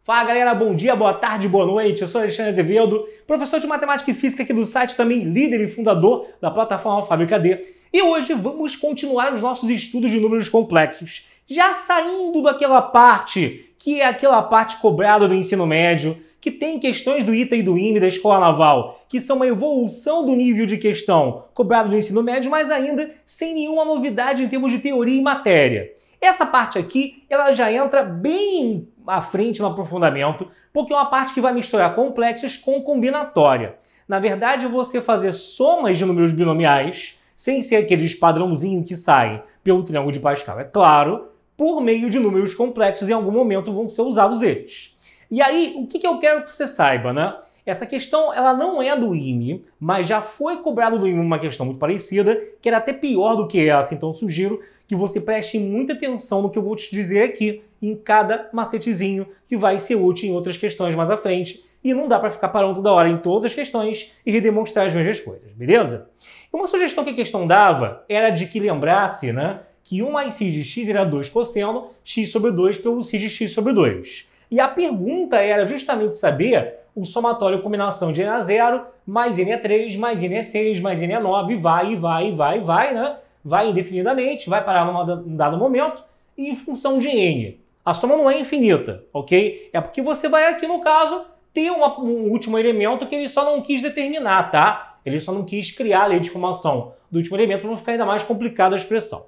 Fala galera, bom dia, boa tarde, boa noite, eu sou Alexandre Azevedo, professor de Matemática e Física aqui do site, também líder e fundador da plataforma Fábrica D. E hoje vamos continuar os nossos estudos de números complexos, já saindo daquela parte, que é aquela parte cobrada do ensino médio, que tem questões do ITA e do IME da Escola Naval, que são uma evolução do nível de questão cobrado do ensino médio, mas ainda sem nenhuma novidade em termos de teoria e matéria. Essa parte aqui, ela já entra bem à frente no aprofundamento, porque é uma parte que vai misturar complexos com combinatória. Na verdade, você fazer somas de números binomiais, sem ser aqueles padrãozinhos que saem pelo triângulo de Pascal, é claro, por meio de números complexos, em algum momento vão ser usados eles. E aí, o que eu quero que você saiba, né? Essa questão, ela não é do IME, mas já foi cobrado do IME uma questão muito parecida, que era até pior do que essa, então sugiro que você preste muita atenção no que eu vou te dizer aqui, em cada macetezinho, que vai ser útil em outras questões mais à frente, e não dá para ficar parando toda hora em todas as questões e redemonstrar as mesmas coisas, beleza? Uma sugestão que a questão dava era de que lembrasse, né, que 1 mais sin de x era 2 cosseno x sobre 2 pelo sin de x sobre 2. E a pergunta era justamente saber o somatório combinação de n a 0 mais n a 3 mais n a 6 mais n a 9, vai, né? Vai indefinidamente, vai parar num dado momento e em função de n. A soma não é infinita, ok? É porque você vai aqui, no caso, ter um último elemento que ele só não quis determinar, tá? Ele só não quis criar a lei de formação do último elemento para não ficar ainda mais complicada a expressão.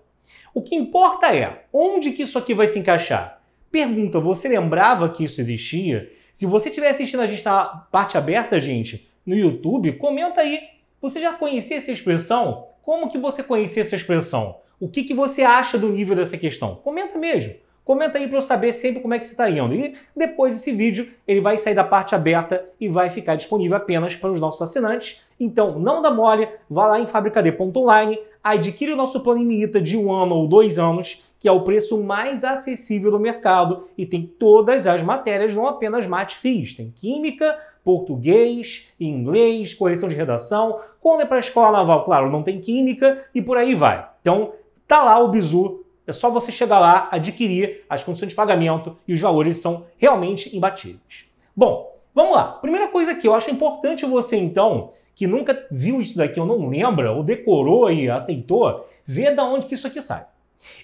O que importa é onde que isso aqui vai se encaixar. Pergunta, você lembrava que isso existia? Se você estiver assistindo a gente na parte aberta, gente, no YouTube, comenta aí. Você já conhecia essa expressão? Como que você conhecia essa expressão? O que você acha do nível dessa questão? Comenta mesmo. Comenta aí para eu saber sempre como é que você está indo. E depois desse vídeo, ele vai sair da parte aberta e vai ficar disponível apenas para os nossos assinantes. Então, não dá mole, vá lá em fabricad.online, adquire o nosso plano IMITA de 1 ano ou 2 anos, que é o preço mais acessível do mercado e tem todas as matérias, não apenas mate FIS. Tem química, português, inglês, correção de redação. Quando é para a escola naval, claro, não tem química e por aí vai. Então, tá lá o bizu. É só você chegar lá, adquirir as condições de pagamento e os valores são realmente imbatíveis. Bom, vamos lá. Primeira coisa que eu acho importante você, então, que nunca viu isso daqui ou não lembra, ou decorou e aceitou, ver de onde que isso aqui sai.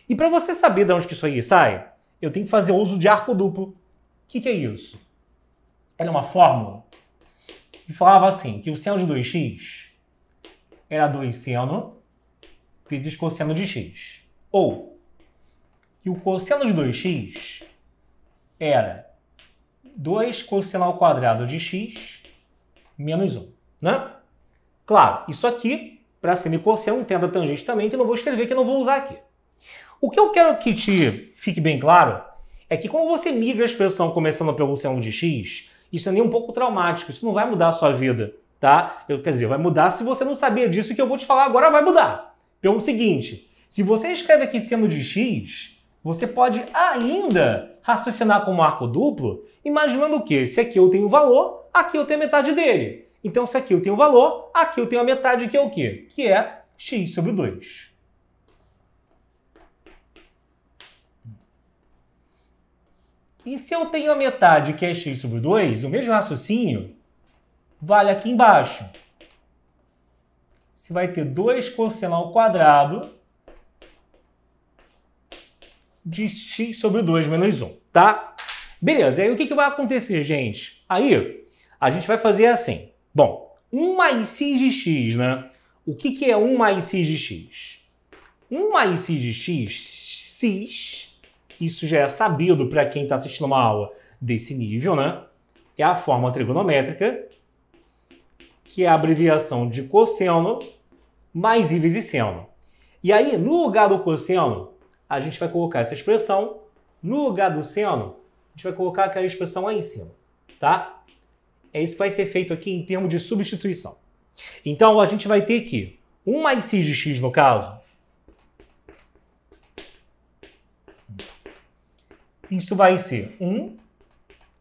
E para você saber de onde que isso aí sai, eu tenho que fazer uso de arco duplo. O que é isso? Ela é uma fórmula que falava assim, que o seno de 2x era 2 seno vezes cosseno de x. Ou que o cosseno de 2x era 2 cosseno ao quadrado de x menos 1. Né? Claro, isso aqui, para semicosseno, tendo a tangente também, que eu não vou escrever, que eu não vou usar aqui. O que eu quero que te fique bem claro é que quando você migra a expressão começando pelo seno de x, isso é nem um pouco traumático, isso não vai mudar a sua vida, tá? Quer dizer, vai mudar se você não sabia disso, que eu vou te falar agora vai mudar. Pelo seguinte, se você escreve aqui seno de x, você pode ainda raciocinar como arco duplo, imaginando o quê? Se aqui eu tenho um valor, aqui eu tenho a metade dele. Então, se aqui eu tenho um valor, aqui eu tenho a metade, que é o quê? Que é x sobre 2. E se eu tenho a metade, que é x sobre 2, o mesmo raciocínio vale aqui embaixo. Você vai ter 2 cosseno ao quadrado de x sobre 2 menos 1, tá? Beleza, e aí o que vai acontecer, gente? Aí, a gente vai fazer assim. Bom, 1 mais sin de x, né? O que é 1 mais sin de x? 1 mais sin de x, cis, isso já é sabido para quem está assistindo uma aula desse nível, né? É a forma trigonométrica, que é a abreviação de cosseno mais i vezes seno. E aí, no lugar do cosseno, a gente vai colocar essa expressão. No lugar do seno, a gente vai colocar aquela expressão lá em cima, tá? É isso que vai ser feito aqui em termos de substituição. Então, a gente vai ter aqui 1 mais sin de x, no caso. Isso vai ser 1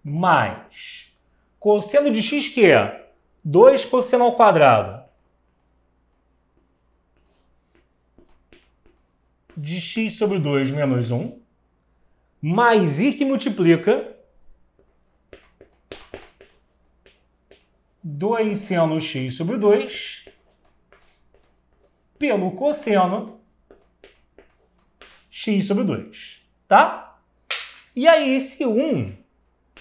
mais cosseno de x, que é 2 cosseno ao quadrado de x sobre 2 menos 1, mais i que multiplica 2 seno x sobre 2 pelo cosseno x sobre 2, tá? E aí esse 1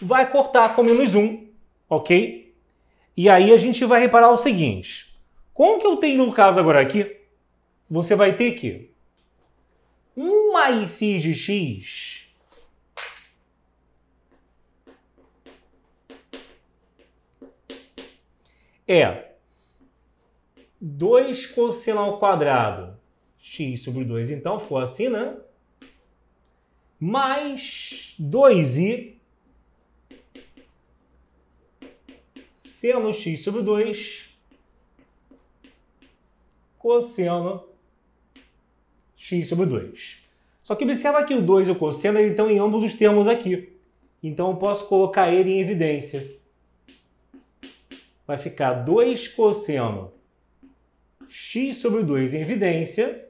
vai cortar com menos 1, ok? E aí a gente vai reparar o seguinte, como que eu tenho no caso agora aqui, você vai ter que 1 mais sin de x é 2 cosseno ao quadrado x sobre 2, então ficou assim, né? Mais 2i seno x sobre 2 cosseno x sobre 2. Só que observa que o 2 e o cosseno eles estão em ambos os termos aqui. Então eu posso colocar ele em evidência. Vai ficar 2 cosseno x sobre 2 em evidência.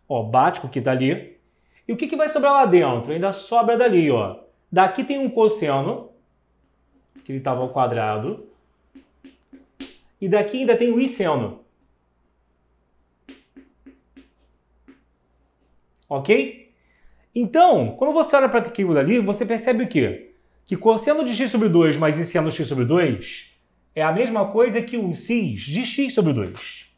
Ó, bate com o que está ali. E o que vai sobrar lá dentro? Ainda sobra dali, ó. Daqui tem um cosseno, que ele estava ao quadrado. E daqui ainda tem o i seno. Ok? Então, quando você olha para aquilo dali, você percebe o quê? Que cosseno de x sobre 2 mais i seno x sobre 2 é a mesma coisa que o cis de x sobre 2.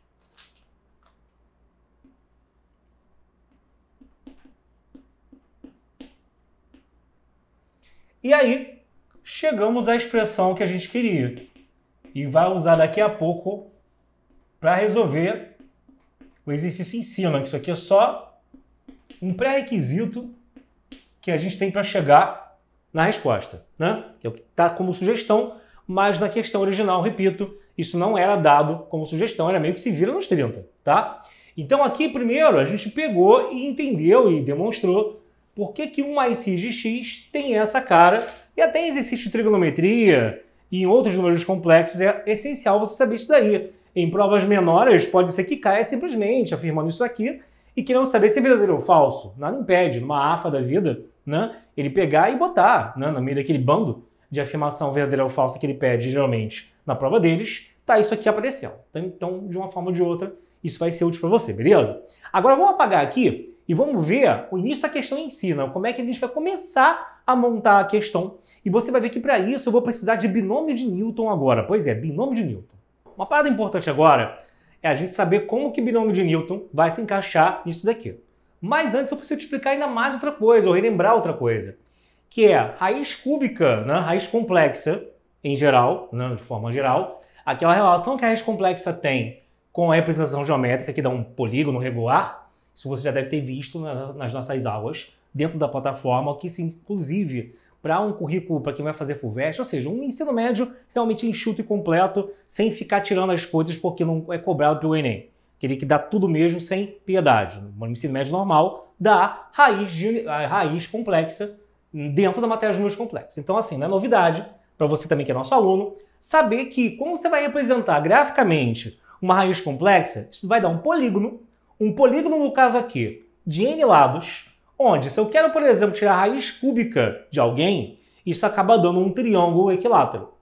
E aí, chegamos à expressão que a gente queria. E vai usar daqui a pouco para resolver o exercício em si, né? Isso aqui é só um pré-requisito que a gente tem para chegar na resposta, né? Que está como sugestão, mas na questão original, repito, isso não era dado como sugestão, era meio que se vira nos 30, tá? Então aqui, primeiro, a gente pegou e entendeu e demonstrou por que 1 mais sin de x tem essa cara, e até em exercício de trigonometria e em outros números complexos é essencial você saber isso daí. Em provas menores, pode ser que caia simplesmente afirmando isso aqui e querendo saber se é verdadeiro ou falso. Nada impede, numa AFA da vida, né, ele pegar e botar, né, no meio daquele bando de afirmação verdadeira ou falsa que ele pede, geralmente, na prova deles, tá isso aqui aparecendo. Então, de uma forma ou de outra, isso vai ser útil para você, beleza? Agora vamos apagar aqui e vamos ver o início da questão em si, né? Como é que a gente vai começar a montar a questão. E você vai ver que para isso eu vou precisar de binômio de Newton agora. Pois é, binômio de Newton. Uma parada importante agora é a gente saber como que binômio de Newton vai se encaixar nisso daqui. Mas antes eu preciso te explicar ainda mais outra coisa, ou relembrar outra coisa, que é raiz cúbica, né? Raiz complexa, em geral, né? De forma geral, aquela relação que a raiz complexa tem com a representação geométrica, que dá um polígono regular. Isso você já deve ter visto nas nossas aulas, dentro da plataforma, que isso, inclusive, para um currículo, para quem vai fazer FUVEST, ou seja, um ensino médio realmente enxuto e completo, sem ficar tirando as coisas porque não é cobrado pelo Enem. Queria que dá tudo mesmo sem piedade. No ensino médio normal, dá raiz complexa dentro da matéria de números complexos. Então, assim, não é novidade, para você também que é nosso aluno, saber que, como você vai representar graficamente uma raiz complexa, isso vai dar um polígono no caso aqui, de n lados, onde se eu quero, por exemplo, tirar a raiz cúbica de alguém, isso acaba dando um triângulo equilátero.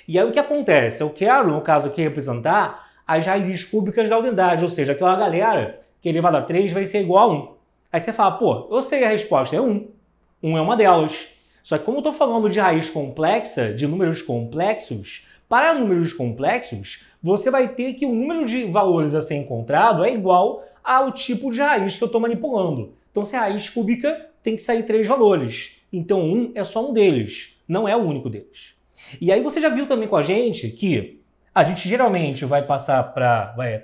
E aí o que acontece? Eu quero, no caso aqui, representar as raízes cúbicas da unidade, ou seja, aquela galera que elevado a 3 vai ser igual a 1. Aí você fala, pô, eu sei a resposta, é 1. 1 é uma delas. Só que como eu estou falando de raiz complexa, de números complexos, para números complexos, você vai ter que o número de valores a ser encontrado é igual ao tipo de raiz que eu estou manipulando. Então, se a raiz cúbica tem que sair 3 valores. Então, 1 é só um deles, não é o único deles. E aí você já viu também com a gente que a gente geralmente vai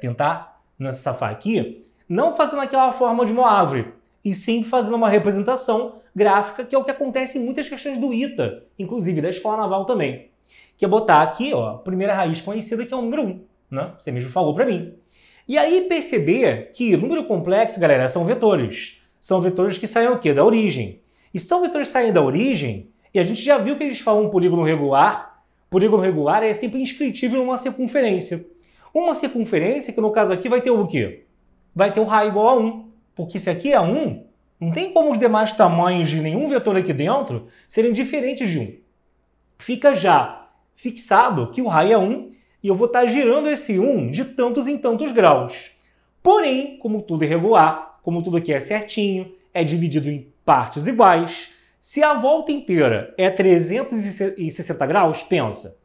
tentar nessa safá aqui, não fazendo aquela forma de uma árvore, e sim fazendo uma representação gráfica, que é o que acontece em muitas questões do ITA, inclusive da Escola Naval também. Que é botar aqui, ó, a primeira raiz conhecida, que é o número 1, né? Você mesmo falou para mim. E aí perceber que número complexo, galera, são vetores. São vetores que saem o quê? Da origem. E são vetores que saem da origem, e a gente já viu que eles falam um polígono regular. Polígono regular é sempre inscritível numa circunferência. Uma circunferência que no caso aqui vai ter o quê? Vai ter o raio igual a 1. Porque se aqui é 1, não tem como os demais tamanhos de nenhum vetor aqui dentro serem diferentes de 1. Fica já fixado que o raio é 1, e eu vou estar girando esse 1 de tantos em tantos graus. Porém, como tudo é regular, como tudo aqui é certinho, é dividido em partes iguais, se a volta inteira é 360 graus, pensa,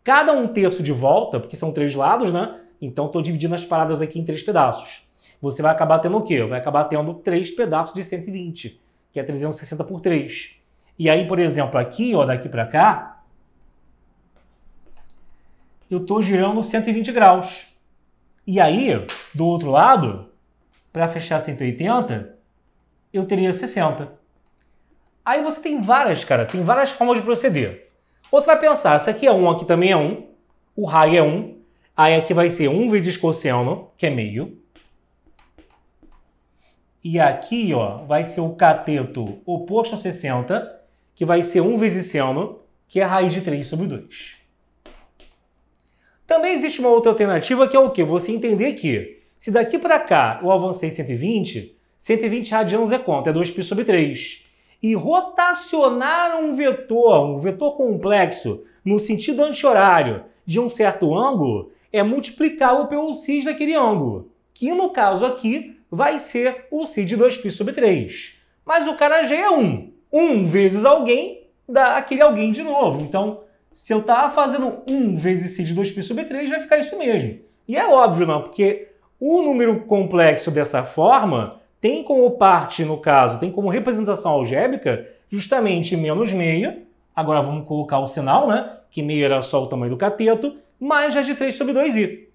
cada 1/3 de volta, porque são 3 lados, né? Então estou dividindo as paradas aqui em 3 pedaços. Você vai acabar tendo o quê? Vai acabar tendo 3 pedaços de 120, que é 360 por 3. E aí, por exemplo, aqui, ó, daqui para cá, eu estou girando 120 graus. E aí, do outro lado, para fechar 180, eu teria 60. Aí você tem várias, cara, tem várias formas de proceder. Ou você vai pensar, esse aqui é 1, aqui também é 1, o raio é 1, aí aqui vai ser 1 vezes cosseno, que é meio. E aqui, ó, vai ser o cateto oposto a 60, que vai ser 1 vezes seno, que é a raiz de 3 sobre 2. Também existe uma outra alternativa que é o quê? Você entender que, se daqui para cá eu avancei 120, 120 radianos é quanto? É 2π sobre 3. E rotacionar um vetor complexo, no sentido anti-horário, de um certo ângulo, é multiplicar o pelo sinus daquele ângulo, que no caso aqui vai ser o sinus de 2π sobre 3. Mas o cara já é 1. 1 vezes alguém dá aquele alguém de novo. Então, se eu estava fazendo 1 vezes sinus de 2π sobre 3, vai ficar isso mesmo. E é óbvio, não, porque o número complexo dessa forma tem como parte, no caso, tem como representação algébrica justamente menos meio. Agora vamos colocar o sinal, né? Que meio era só o tamanho do cateto, mais raiz de 3 sobre 2i.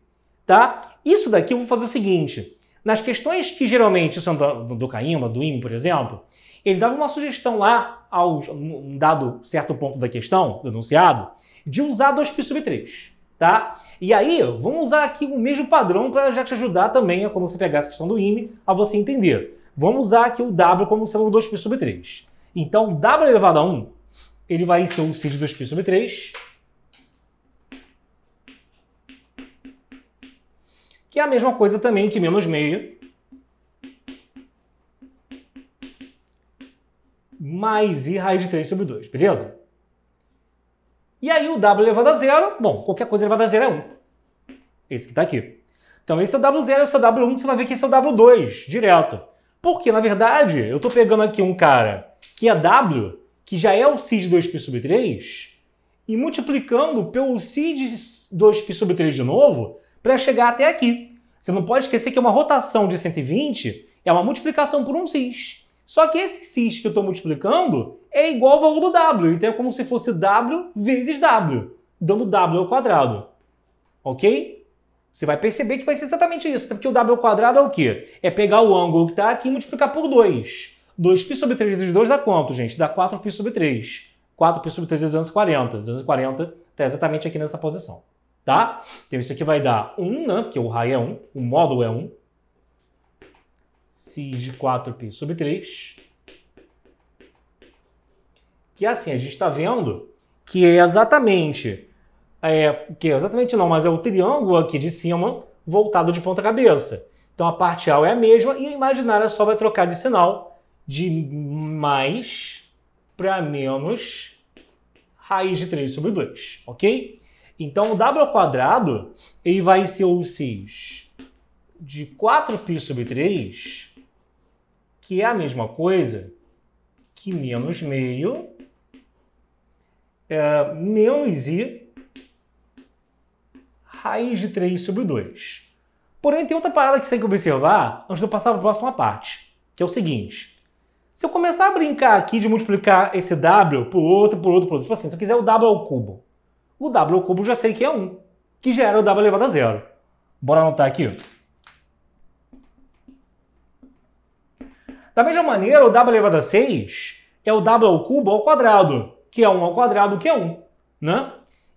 Tá? Isso daqui eu vou fazer o seguinte. Nas questões que geralmente são do Caíma, do IME, por exemplo, ele dava uma sugestão lá, um dado certo ponto da questão, do enunciado, de usar 2π sobre 3. Tá? E aí, vamos usar aqui o mesmo padrão para já te ajudar também, quando você pegar essa questão do IME, a você entender. Vamos usar aqui o W como sendo 2π sobre 3. Então, W elevado a 1, ele vai ser o sinus de 2π sobre 3, que é a mesma coisa também que menos meio, mais I raiz de 3 sobre 2, beleza? E aí o W elevado a 0, bom, qualquer coisa elevada a 0 é 1. Esse que está aqui. Então esse é o W0, esse é o W1, você vai ver que esse é o W2, direto. Porque, na verdade, eu estou pegando aqui um cara que é W, que já é o sinus de 2π sobre 3, e multiplicando pelo sinus de 2π sobre 3 de novo, para chegar até aqui. Você não pode esquecer que uma rotação de 120 é uma multiplicação por um cis. Só que esse cis que eu estou multiplicando é igual ao valor do W. Então é como se fosse W vezes W, dando W ao quadrado. Ok? Você vai perceber que vai ser exatamente isso. Porque o W ao quadrado é o quê? É pegar o ângulo que está aqui e multiplicar por 2. 2π sobre 3 vezes 2 dá quanto, gente? Dá 4π sobre 3. 4π sobre 3 vezes 240. 240 está exatamente aqui nessa posição. Tá? Então isso aqui vai dar 1, né? Porque o raio é 1, o módulo é 1. Sinus de 4π sobre 3. Que assim, a gente está vendo que é exatamente... mas é o triângulo aqui de cima voltado de ponta cabeça. Então a parcial é a mesma e a imaginária só vai trocar de sinal de mais para menos raiz de 3 sobre 2, ok? Então o W ao quadrado ele vai ser o sinus de 4π sobre 3, que é a mesma coisa que menos meio, menos I raiz de 3 sobre 2. Porém, tem outra parada que você tem que observar antes de eu passar para a próxima parte, que é o seguinte. Se eu começar a brincar aqui de multiplicar esse W por outro, tipo assim, se eu quiser o W ao cubo, o W ao cubo eu já sei que é 1, que já era o W elevado a 0. Bora anotar aqui. Da mesma maneira, o W elevado a 6 é o W ao cubo ao quadrado, que é 1 ao quadrado, que é 1. Né?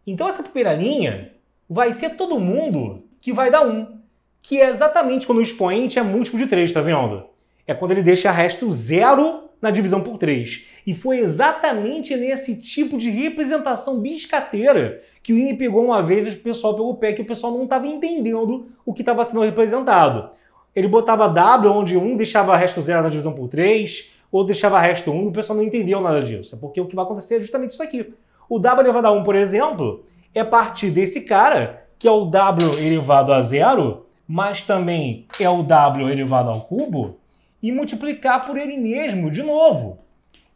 Então essa primeira linha vai ser todo mundo que vai dar 1, que é exatamente quando o expoente é múltiplo de 3, tá vendo? É quando ele deixa resto 0 na divisão por 3. E foi exatamente nesse tipo de representação biscateira que o INE pegou uma vez e o pessoal pegou o pé, que o pessoal não estava entendendo o que estava sendo representado. Ele botava W onde 1 deixava resto 0 na divisão por 3, ou deixava resto 1, e o pessoal não entendeu nada disso. É porque o que vai acontecer é justamente isso aqui. O W elevado a 1, por exemplo, é partir desse cara que é o w elevado a zero, mas também é o w elevado ao cubo, e multiplicar por ele mesmo de novo.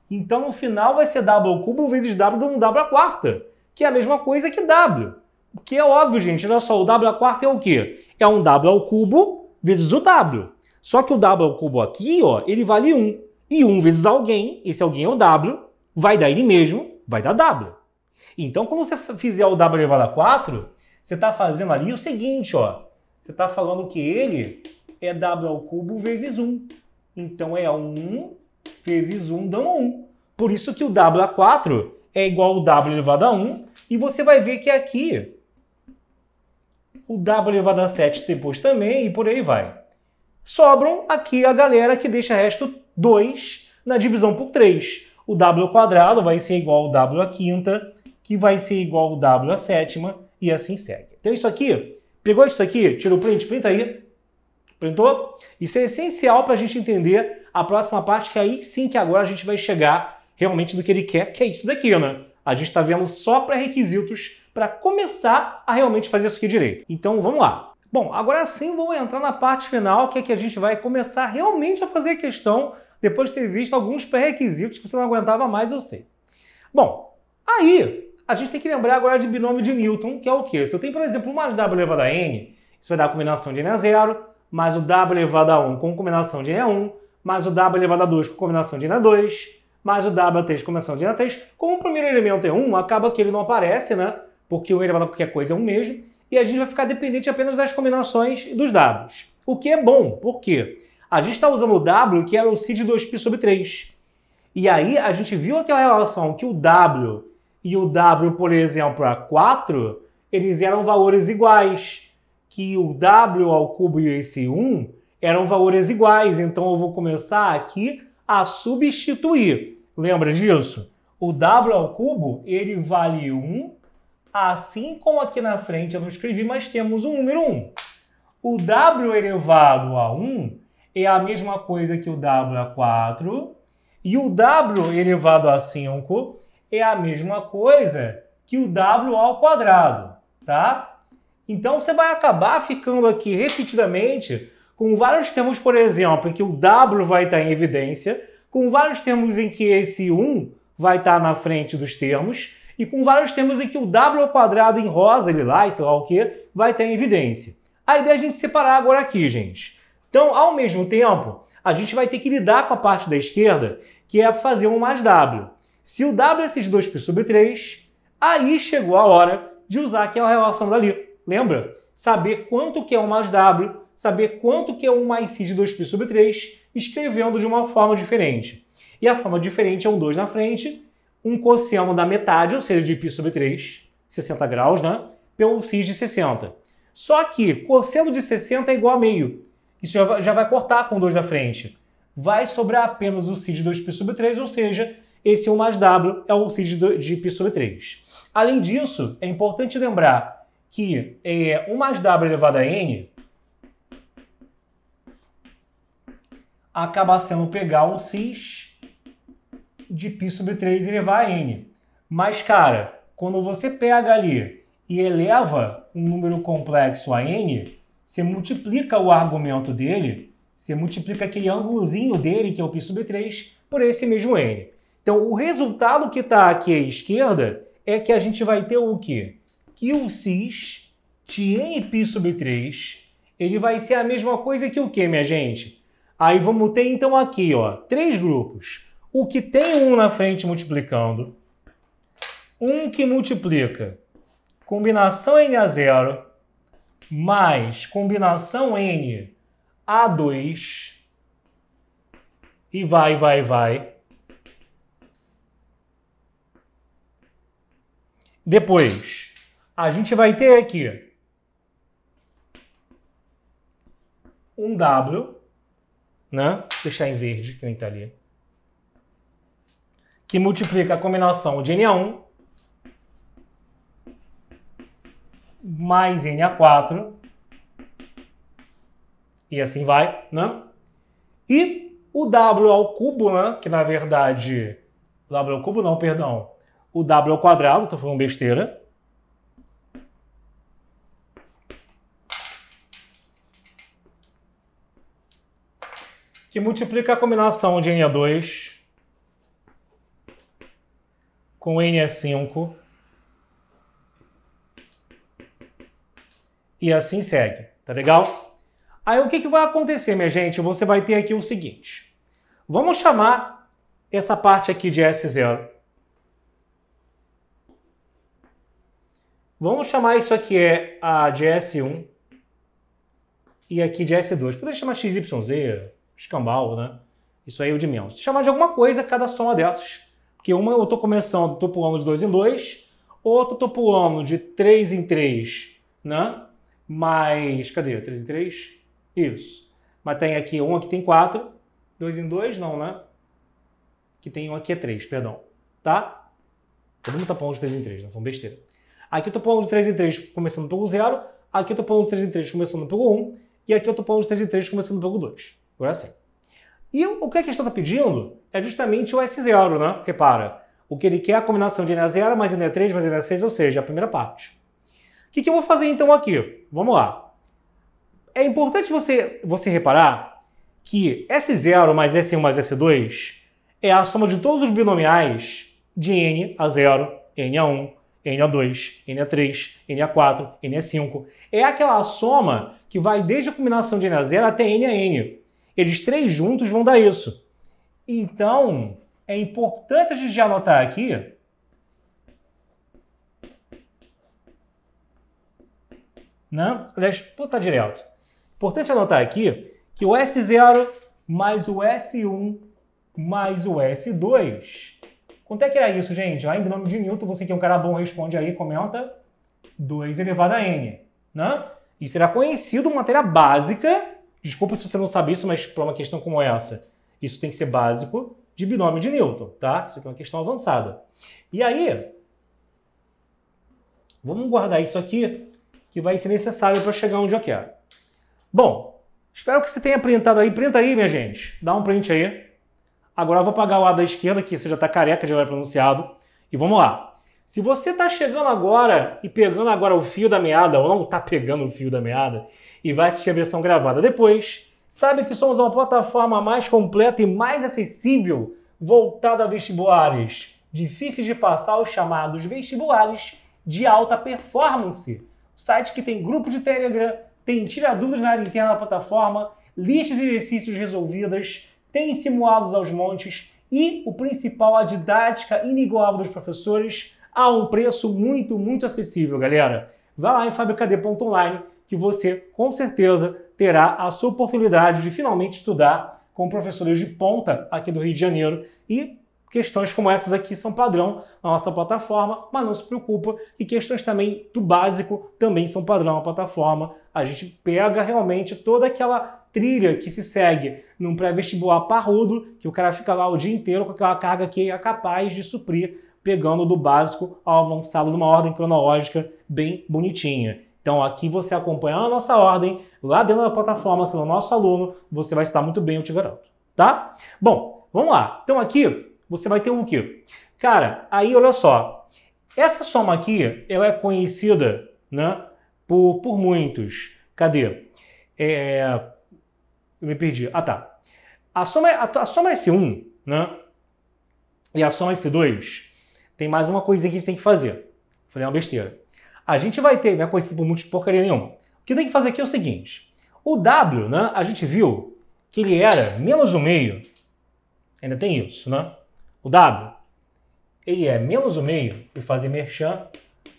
Então, no final, vai ser w ao cubo vezes w dando um w à quarta, que é a mesma coisa que w. O que é óbvio, gente. Olha só, o w à quarta é o quê? É um w ao cubo vezes o w. Só que o w ao cubo aqui, ó, ele vale 1. E 1 vezes alguém, esse alguém é o w, vai dar ele mesmo, vai dar w. Então, quando você fizer o w elevado a 4, você está fazendo ali o seguinte, ó. Você está falando que ele é w ao cubo vezes 1. Então, é 1 vezes 1 dando 1. Por isso que o w a 4 é igual ao w elevado a 1. E você vai ver que aqui o w elevado a 7 depois também, e por aí vai. Sobram aqui a galera que deixa resto 2 na divisão por 3. O w ao quadrado vai ser igual ao w à quinta, que vai ser igual ao w à sétima, e assim segue. Então isso aqui, pegou isso aqui? Tirou o print? Printa aí. Printou? Isso é essencial para a gente entender a próxima parte, que aí sim que agora a gente vai chegar realmente no que ele quer, que é isso daqui, né? A gente está vendo só pré-requisitos para começar a realmente fazer isso aqui direito. Então vamos lá. Bom, agora sim vamos entrar na parte final, que é que a gente vai começar realmente a fazer a questão depois de ter visto alguns pré-requisitos que você não aguentava mais, eu sei. Bom, aí a gente tem que lembrar agora de binômio de Newton, que é o quê? Se eu tenho, por exemplo, 1 mais w elevado a n, isso vai dar a combinação de n a 0, mais o w elevado a 1 com combinação de n a 1, mais o w elevado a 2 com combinação de n a 2, mais o w a 3 com combinação de n a 3. Como o primeiro elemento é 1, acaba que ele não aparece, né? Porque o elevado a qualquer coisa é 1 mesmo, e a gente vai ficar dependente apenas das combinações dos Ws. O que é bom, por quê? A gente está usando o W, que era o C de 2π sobre 3. E aí a gente viu aquela relação que o W e o W, por exemplo, a 4, eles eram valores iguais. Que o W ao cubo e esse 1 eram valores iguais. Então eu vou começar aqui a substituir. Lembra disso? O W ao cubo, ele vale 1. Assim como aqui na frente eu não escrevi, mas temos o número 1. O w elevado a 1 é a mesma coisa que o w a 4. E o w elevado a 5 é a mesma coisa que o w ao quadrado, tá? Então você vai acabar ficando aqui repetidamente com vários termos, por exemplo, em que o w vai estar em evidência, com vários termos em que esse 1 vai estar na frente dos termos, e com vários termos em que o w ao quadrado em rosa, lilás, sei lá o que, vai estar em evidência. A ideia é a gente separar agora aqui, gente. Então, ao mesmo tempo, a gente vai ter que lidar com a parte da esquerda, que é fazer um mais w. Se o w é esses 2π sobre 3, aí chegou a hora de usar aquela relação dali. Lembra? Saber quanto que é 1 mais w, saber quanto que é 1 mais c de 2π sobre 3, escrevendo de uma forma diferente. E a forma diferente é um 2 na frente, um cosseno da metade, ou seja, de π sobre 3, 60 graus, né? Pelo sinus de 60. Só que cosseno de 60 é igual a meio. Isso já vai cortar com 2 na frente. Vai sobrar apenas o sinus de 2π sobre 3, ou seja, esse 1 mais w é o sinus de π sobre 3. Além disso, é importante lembrar que 1 mais w elevado a n acaba sendo pegar o sinus de π sobre 3 e elevar a n. Mas, cara, quando você pega ali e eleva um número complexo a n, você multiplica o argumento dele, você multiplica aquele ângulozinho dele, que é o π sobre 3, por esse mesmo n. Então, o resultado que está aqui à esquerda é que a gente vai ter o quê? Que o cis de nπ sobre 3, ele vai ser a mesma coisa que o quê, minha gente? Aí vamos ter, então, aqui, ó, 3 grupos. O que tem 1 na frente multiplicando, um que multiplica combinação n a 0 mais combinação n a 2 e vai. Depois, a gente vai ter aqui um w, né? Vou deixar em verde, que nem está ali, que multiplica a combinação de Na1 mais Na4, e assim vai, né? E o w ao cubo, né? Que na verdade, o w ao cubo não, perdão, o w ao quadrado, estou falando besteira, que multiplica a combinação de Na2 com Na5 e assim segue, tá legal? Aí o que vai acontecer, minha gente? Você vai ter aqui o seguinte. Vamos chamar essa parte aqui de S0. Vamos chamar isso aqui de S1 e aqui de S2. Poderia chamar XYZ, escambau, né? Isso aí é o de menos. Chamar de alguma coisa cada soma dessas. Porque uma eu estou começando, estou pulando de 2 em 2, outra estou pulando de 3 em 3, né? Mas, cadê? 3 em 3? Isso. Mas tem aqui, um aqui tem 4, 2 em 2, não, né? Que tem um aqui é 3, perdão. Tá? Todo mundo tá pulando de 3 em 3, não foi besteira. Aqui eu estou pulando de 3 em 3 começando pelo 0, aqui eu estou pulando de 3 em 3 começando pelo 1, e aqui eu estou pulando de 3 em 3 começando pelo 2. Agora assim. E o que a questão está pedindo é justamente o S0, né? Repara, o que ele quer é a combinação de Na0 mais Na3 mais Na6, ou seja, a primeira parte. O que eu vou fazer então aqui? Vamos lá. É importante você reparar que S0 mais S1 mais S2 é a soma de todos os binomiais de Na0, Na1, Na2, Na3, Na4, Na5. É aquela soma que vai desde a combinação de Na0 até NaN. Eles três juntos vão dar isso. Então, é importante a gente já anotar aqui né? Aliás, tá direto. Importante anotar aqui que o S0 mais o S1 mais o S2. Quanto é que era isso, gente? Lá em binômio de Newton, você que é um cara bom, responde aí, comenta. 2 elevado a n. Né? Isso era conhecido uma matéria básica. Desculpa se você não sabe isso, mas para uma questão como essa, isso tem que ser básico de binômio de Newton, tá? Isso aqui é uma questão avançada. E aí, vamos guardar isso aqui, que vai ser necessário para chegar onde eu quero. Bom, espero que você tenha printado aí. Printa aí, minha gente. Dá um print aí. Agora eu vou apagar o A da esquerda, que você já está careca de olhar pronunciado. E vamos lá. Se você está chegando agora e pegando agora o fio da meada, ou não está pegando o fio da meada, e vai assistir a versão gravada depois, sabe que somos uma plataforma mais completa e mais acessível voltada a vestibulares difíceis de passar, os chamados vestibulares de alta performance. O site que tem grupo de Telegram, tem tira dúvidas na área interna da plataforma, listas de exercícios resolvidas, tem simulados aos montes e, o principal, a didática inigualável dos professores a um preço muito, muito acessível, galera. Vá lá em fabricad.online que você, com certeza, terá a sua oportunidade de finalmente estudar com professores de ponta aqui do Rio de Janeiro e questões como essas aqui são padrão na nossa plataforma, mas não se preocupa que questões também do básico também são padrão na plataforma. A gente pega realmente toda aquela trilha que se segue num pré-vestibular parrudo, que o cara fica lá o dia inteiro com aquela carga que é capaz de suprir, pegando do básico ao avançado numa ordem cronológica bem bonitinha. Então aqui você acompanhando a nossa ordem, lá dentro da plataforma, sendo nosso aluno, você vai estar muito bem, eu te garanto. Tá? Bom, vamos lá. Então aqui você vai ter o quê? Cara, aí olha só. Essa soma aqui, ela é conhecida, né, por muitos. Cadê? Eu me perdi. Ah, tá. A soma S1, né, e a soma S2 tem mais uma coisinha que a gente tem que fazer. Falei uma besteira. A gente vai ter, não é conhecido por muitos porcaria nenhuma. O que tem que fazer aqui é o seguinte. O W, né, a gente viu que ele era menos 1/2. Ainda tem isso, né? O W, ele é menos 1/2, e fazer merchan,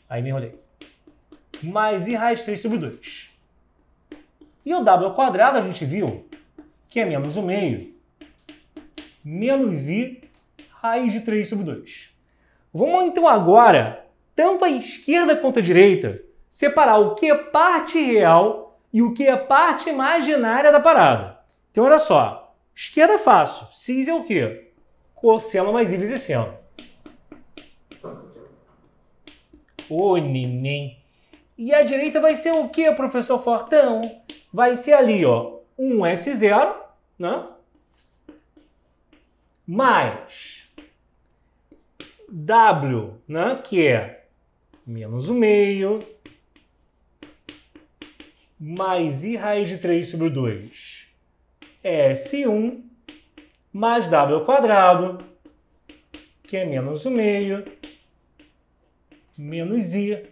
aí me enrolei, mais I raiz 3 sobre 2. E o W ao quadrado a gente viu que é menos 1/2, menos I raiz de 3 sobre 2. Vamos então agora, tanto a esquerda quanto a direita, separar o que é parte real e o que é parte imaginária da parada. Então olha só, esquerda é fácil, cis é o quê? Cosseno mais I vezes seno. Ô, neném. E a direita vai ser o quê, professor Fortão? Vai ser ali, ó, 1S0, né? Mais W, né? Que é menos 1/2, mais I raiz de 3 sobre 2. S1 mais W ao quadrado, que é menos o meio, menos I,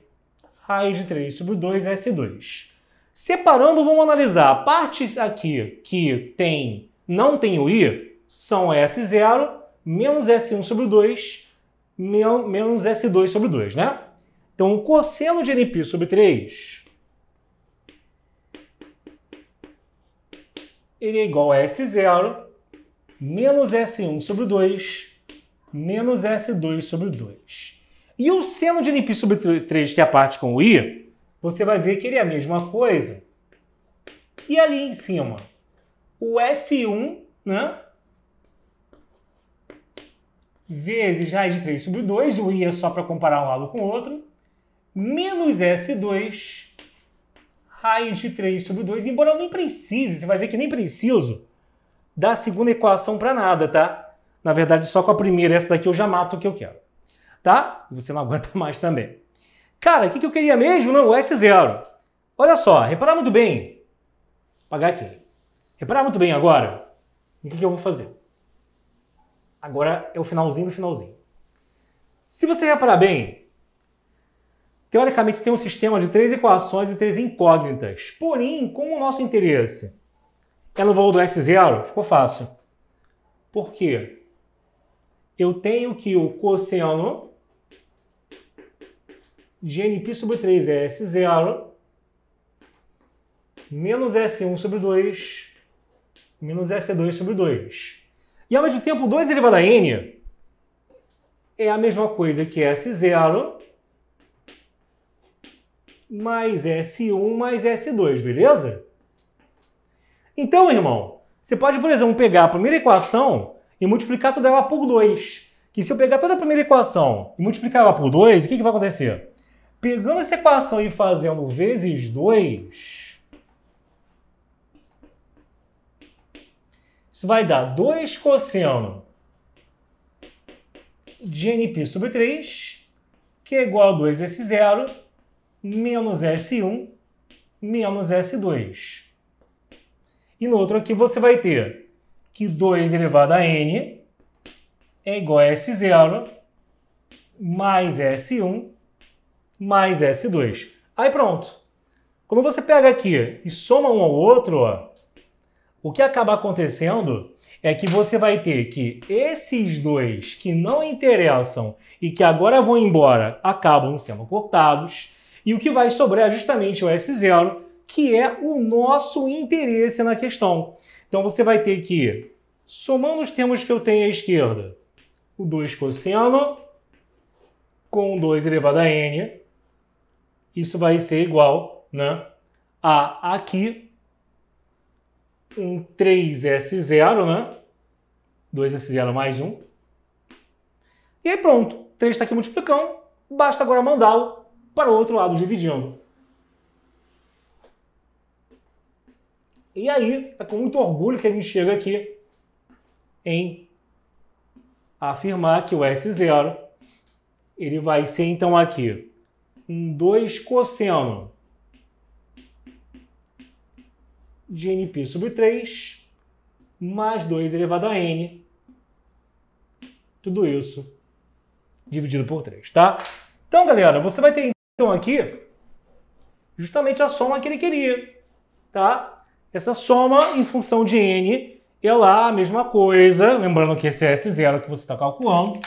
raiz de 3 sobre 2, S2. Separando, vamos analisar. A parte aqui que não tem o I são S0 menos S1 sobre 2 menos S2 sobre 2, né? Então, o cosseno de Nπ sobre 3 ele é igual a S0 menos S1 sobre 2 menos S2 sobre 2. E o seno de Nπ sobre 3, que é a parte com o I, você vai ver que ele é a mesma coisa. E ali em cima, o S1, né? Vezes raiz de 3 sobre 2, o I é só para comparar um lado com o outro, menos S2, raiz de 3 sobre 2, embora eu nem precise, você vai ver que nem preciso da segunda equação para nada, tá? Na verdade, só com a primeira, essa daqui eu já mato o que eu quero, tá? E você não aguenta mais também. Cara, o que eu queria mesmo? Não, o S0. Olha só, reparar muito bem. Vou apagar aqui. Reparar muito bem agora. O que eu vou fazer? Agora é o finalzinho do finalzinho. Se você reparar bem, teoricamente tem um sistema de 3 equações e 3 incógnitas. Porém, como o nosso interesse é no valor do S0, ficou fácil. Por quê? Eu tenho que o cosseno de Nπ sobre 3 é S0 menos S1 sobre 2 menos S2 sobre 2. E ao mesmo tempo, 2 elevado a n é a mesma coisa que S0 mais S1 mais S2, beleza? Então, irmão, você pode, por exemplo, pegar a primeira equação e multiplicar toda ela por 2. Que se eu pegar toda a primeira equação e multiplicar ela por 2, o que vai acontecer? Pegando essa equação e fazendo vezes 2, isso vai dar 2 cosseno de Nπ sobre 3, que é igual a 2S0 menos S1 menos S2. E no outro aqui você vai ter que 2 elevado a n é igual a S0 mais S1 mais S2. Aí pronto. Quando você pega aqui e soma um ao outro, ó, o que acaba acontecendo é que você vai ter que esses dois que não interessam e que agora vão embora acabam sendo cortados. E o que vai sobrar é justamente o S0, que é o nosso interesse na questão. Então você vai ter que, somando os termos que eu tenho à esquerda, o 2 cosseno com 2 elevado a n, isso vai ser igual, né, a aqui um 3S0, né? 2S0 mais 1. E aí pronto, 3 está aqui multiplicando, basta agora mandá-lo para o outro lado dividindo. E aí, é com muito orgulho que a gente chega aqui em afirmar que o S0 ele vai ser então aqui um 2 cosseno de Nπ sobre 3 mais 2 elevado a n, tudo isso dividido por 3, tá? Então, galera, você vai ter então aqui justamente a soma que ele queria, tá? Essa soma em função de n é lá a mesma coisa, lembrando que esse S0 que você está calculando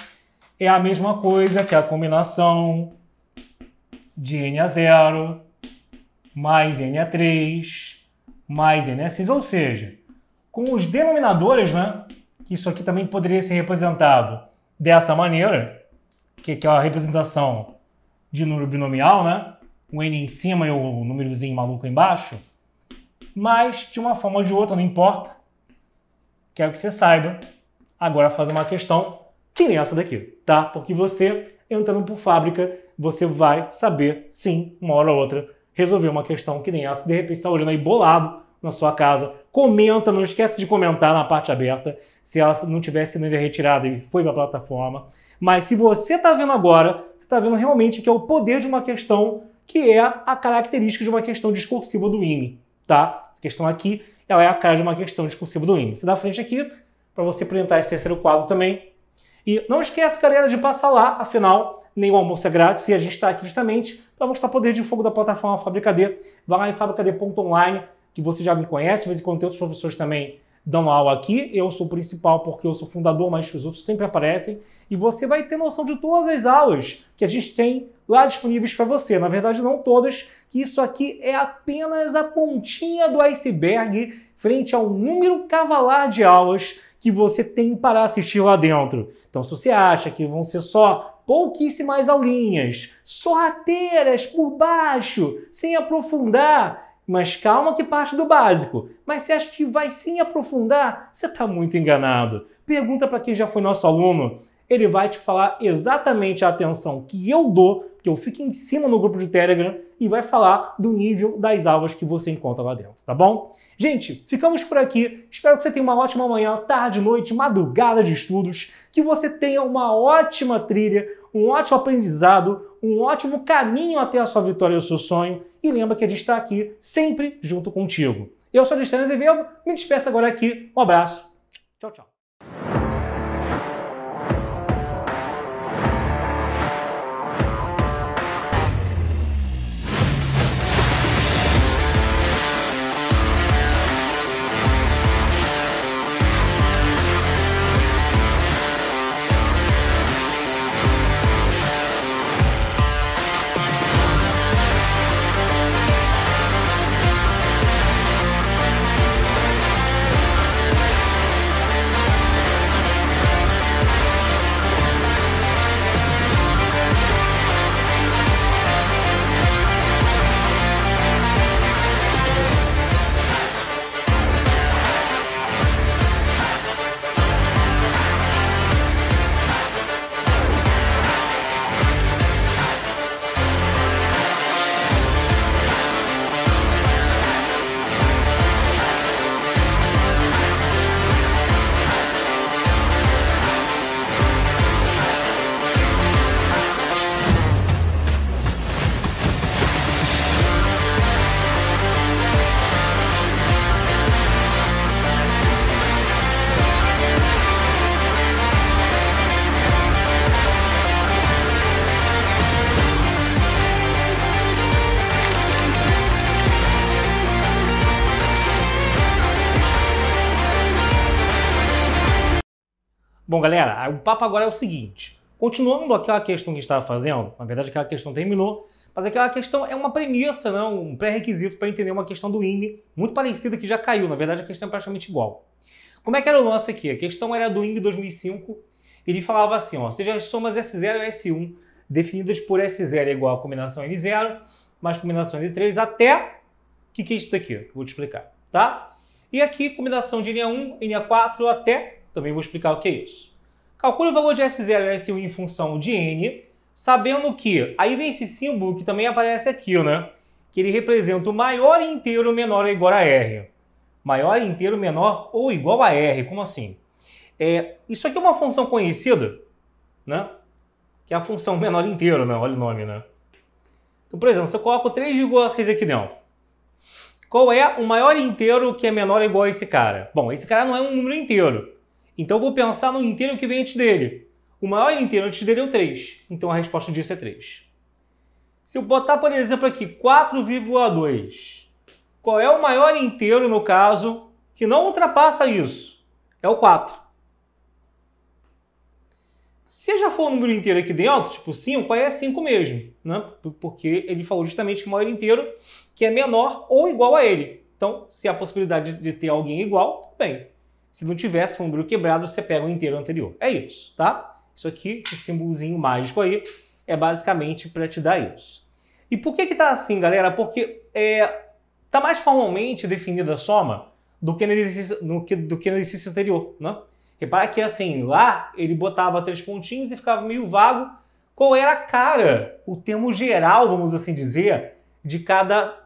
é a mesma coisa que a combinação de n a 0 mais n a 3 mais n a 6, ou seja, com os denominadores, né, que isso aqui também poderia ser representado dessa maneira, que é a representação de número binomial, né, o n em cima e o númerozinho maluco embaixo, mas de uma forma ou de outra, não importa, quero que você saiba, agora fazer uma questão que nem essa daqui, tá? Porque você, entrando por fábrica, você vai saber, sim, uma hora ou outra, resolver uma questão que nem essa. De repente, está olhando aí bolado na sua casa. Comenta, não esquece de comentar na parte aberta se ela não tivesse sido ainda retirada e foi para a plataforma. Mas se você está vendo agora, você está vendo realmente que é o poder de uma questão que é a característica de uma questão discursiva do IME, tá? Essa questão aqui ela é a cara de uma questão discursiva do índice. Da frente aqui, para você printar esse terceiro quadro também. E não esquece, galera, de passar lá, afinal, nenhum almoço é grátis e a gente está aqui justamente para mostrar o poder de fogo da plataforma Fábrica D. Vai lá em fabricad.online, que você já me conhece, de vez em quando tem outros professores também dando aula aqui. Eu sou o principal porque eu sou fundador, mas os outros sempre aparecem. E você vai ter noção de todas as aulas que a gente tem lá disponíveis para você. Na verdade, não todas, que isso aqui é apenas a pontinha do iceberg frente ao número cavalar de aulas que você tem para assistir lá dentro. Então, se você acha que vão ser só pouquíssimas aulinhas, sorrateiras por baixo, sem aprofundar, mas calma que parte do básico. Mas você acha que vai sim aprofundar? Você está muito enganado. Pergunta para quem já foi nosso aluno. Ele vai te falar exatamente a atenção que eu dou, que eu fico em cima no grupo de Telegram, e vai falar do nível das aulas que você encontra lá dentro, tá bom? Gente, ficamos por aqui. Espero que você tenha uma ótima manhã, tarde, noite, madrugada de estudos, que você tenha uma ótima trilha, um ótimo aprendizado, um ótimo caminho até a sua vitória e o seu sonho. E lembra que a gente está aqui sempre junto contigo. Eu sou Alexandre Azevedo, me despeço agora aqui. Um abraço. Tchau, tchau. Bom, galera, o papo agora é o seguinte. Continuando aquela questão que a gente estava fazendo, na verdade aquela questão terminou, mas aquela questão é uma premissa, né, um pré-requisito para entender uma questão do IME muito parecida que já caiu. Na verdade a questão é praticamente igual. Como é que era o lance aqui? A questão era do IME 2005. Ele falava assim, ó, seja as somas S0 e S1 definidas por S0 é igual a combinação N0 mais combinação N3 até... O que é isso daqui? Eu vou te explicar, tá? E aqui combinação de NA1, NA4 até... Também vou explicar o que é isso. Calcule o valor de S0 e S1 em função de N, sabendo que... Aí vem esse símbolo que também aparece aqui, né? Que ele representa o maior inteiro menor ou igual a R. Maior inteiro menor ou igual a R. Como assim? Isso aqui é uma função conhecida, né? Que é a função menor inteiro, né? Olha o nome, né? Então, por exemplo, você coloca o 3,6 aqui dentro. Qual é o maior inteiro que é menor ou igual a esse cara? Bom, esse cara não é um número inteiro. Então eu vou pensar no inteiro que vem antes dele. O maior inteiro antes dele é o 3. Então a resposta disso é 3. Se eu botar, por exemplo, aqui 4,2. Qual é o maior inteiro, no caso, que não ultrapassa isso? É o 4. Se já for um número inteiro aqui dentro, tipo 5, aí é 5 mesmo, né? Porque ele falou justamente que o maior inteiro que é menor ou igual a ele. Então, se há a possibilidade de ter alguém igual, tudo bem. Se não tivesse um número quebrado, você pega o inteiro anterior. É isso, tá? Isso aqui, esse símbolozinho mágico aí, é basicamente para te dar isso. E por que tá assim, galera? Porque tá mais formalmente definida a soma do que no exercício anterior, né? Repara que assim, lá ele botava 3 pontinhos e ficava meio vago qual era a cara, o termo geral, vamos assim dizer, de cada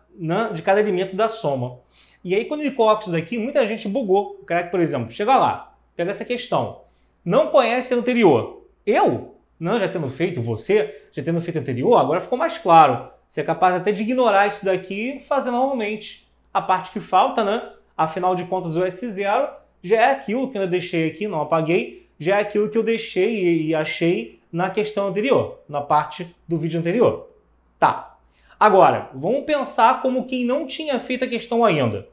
elemento da soma. E aí, quando ele coloca isso daqui, muita gente bugou. O cara que, por exemplo, chega lá, pega essa questão, não conhece a anterior. Eu, não, já tendo feito, você, já tendo feito a anterior, agora ficou mais claro. Você é capaz até de ignorar isso daqui e fazer normalmente a parte que falta, né? Afinal de contas, o S0 já é aquilo que eu deixei aqui, não apaguei, já é aquilo que eu deixei e achei na questão anterior, na parte do vídeo anterior. Tá. Agora, vamos pensar como quem não tinha feito a questão ainda.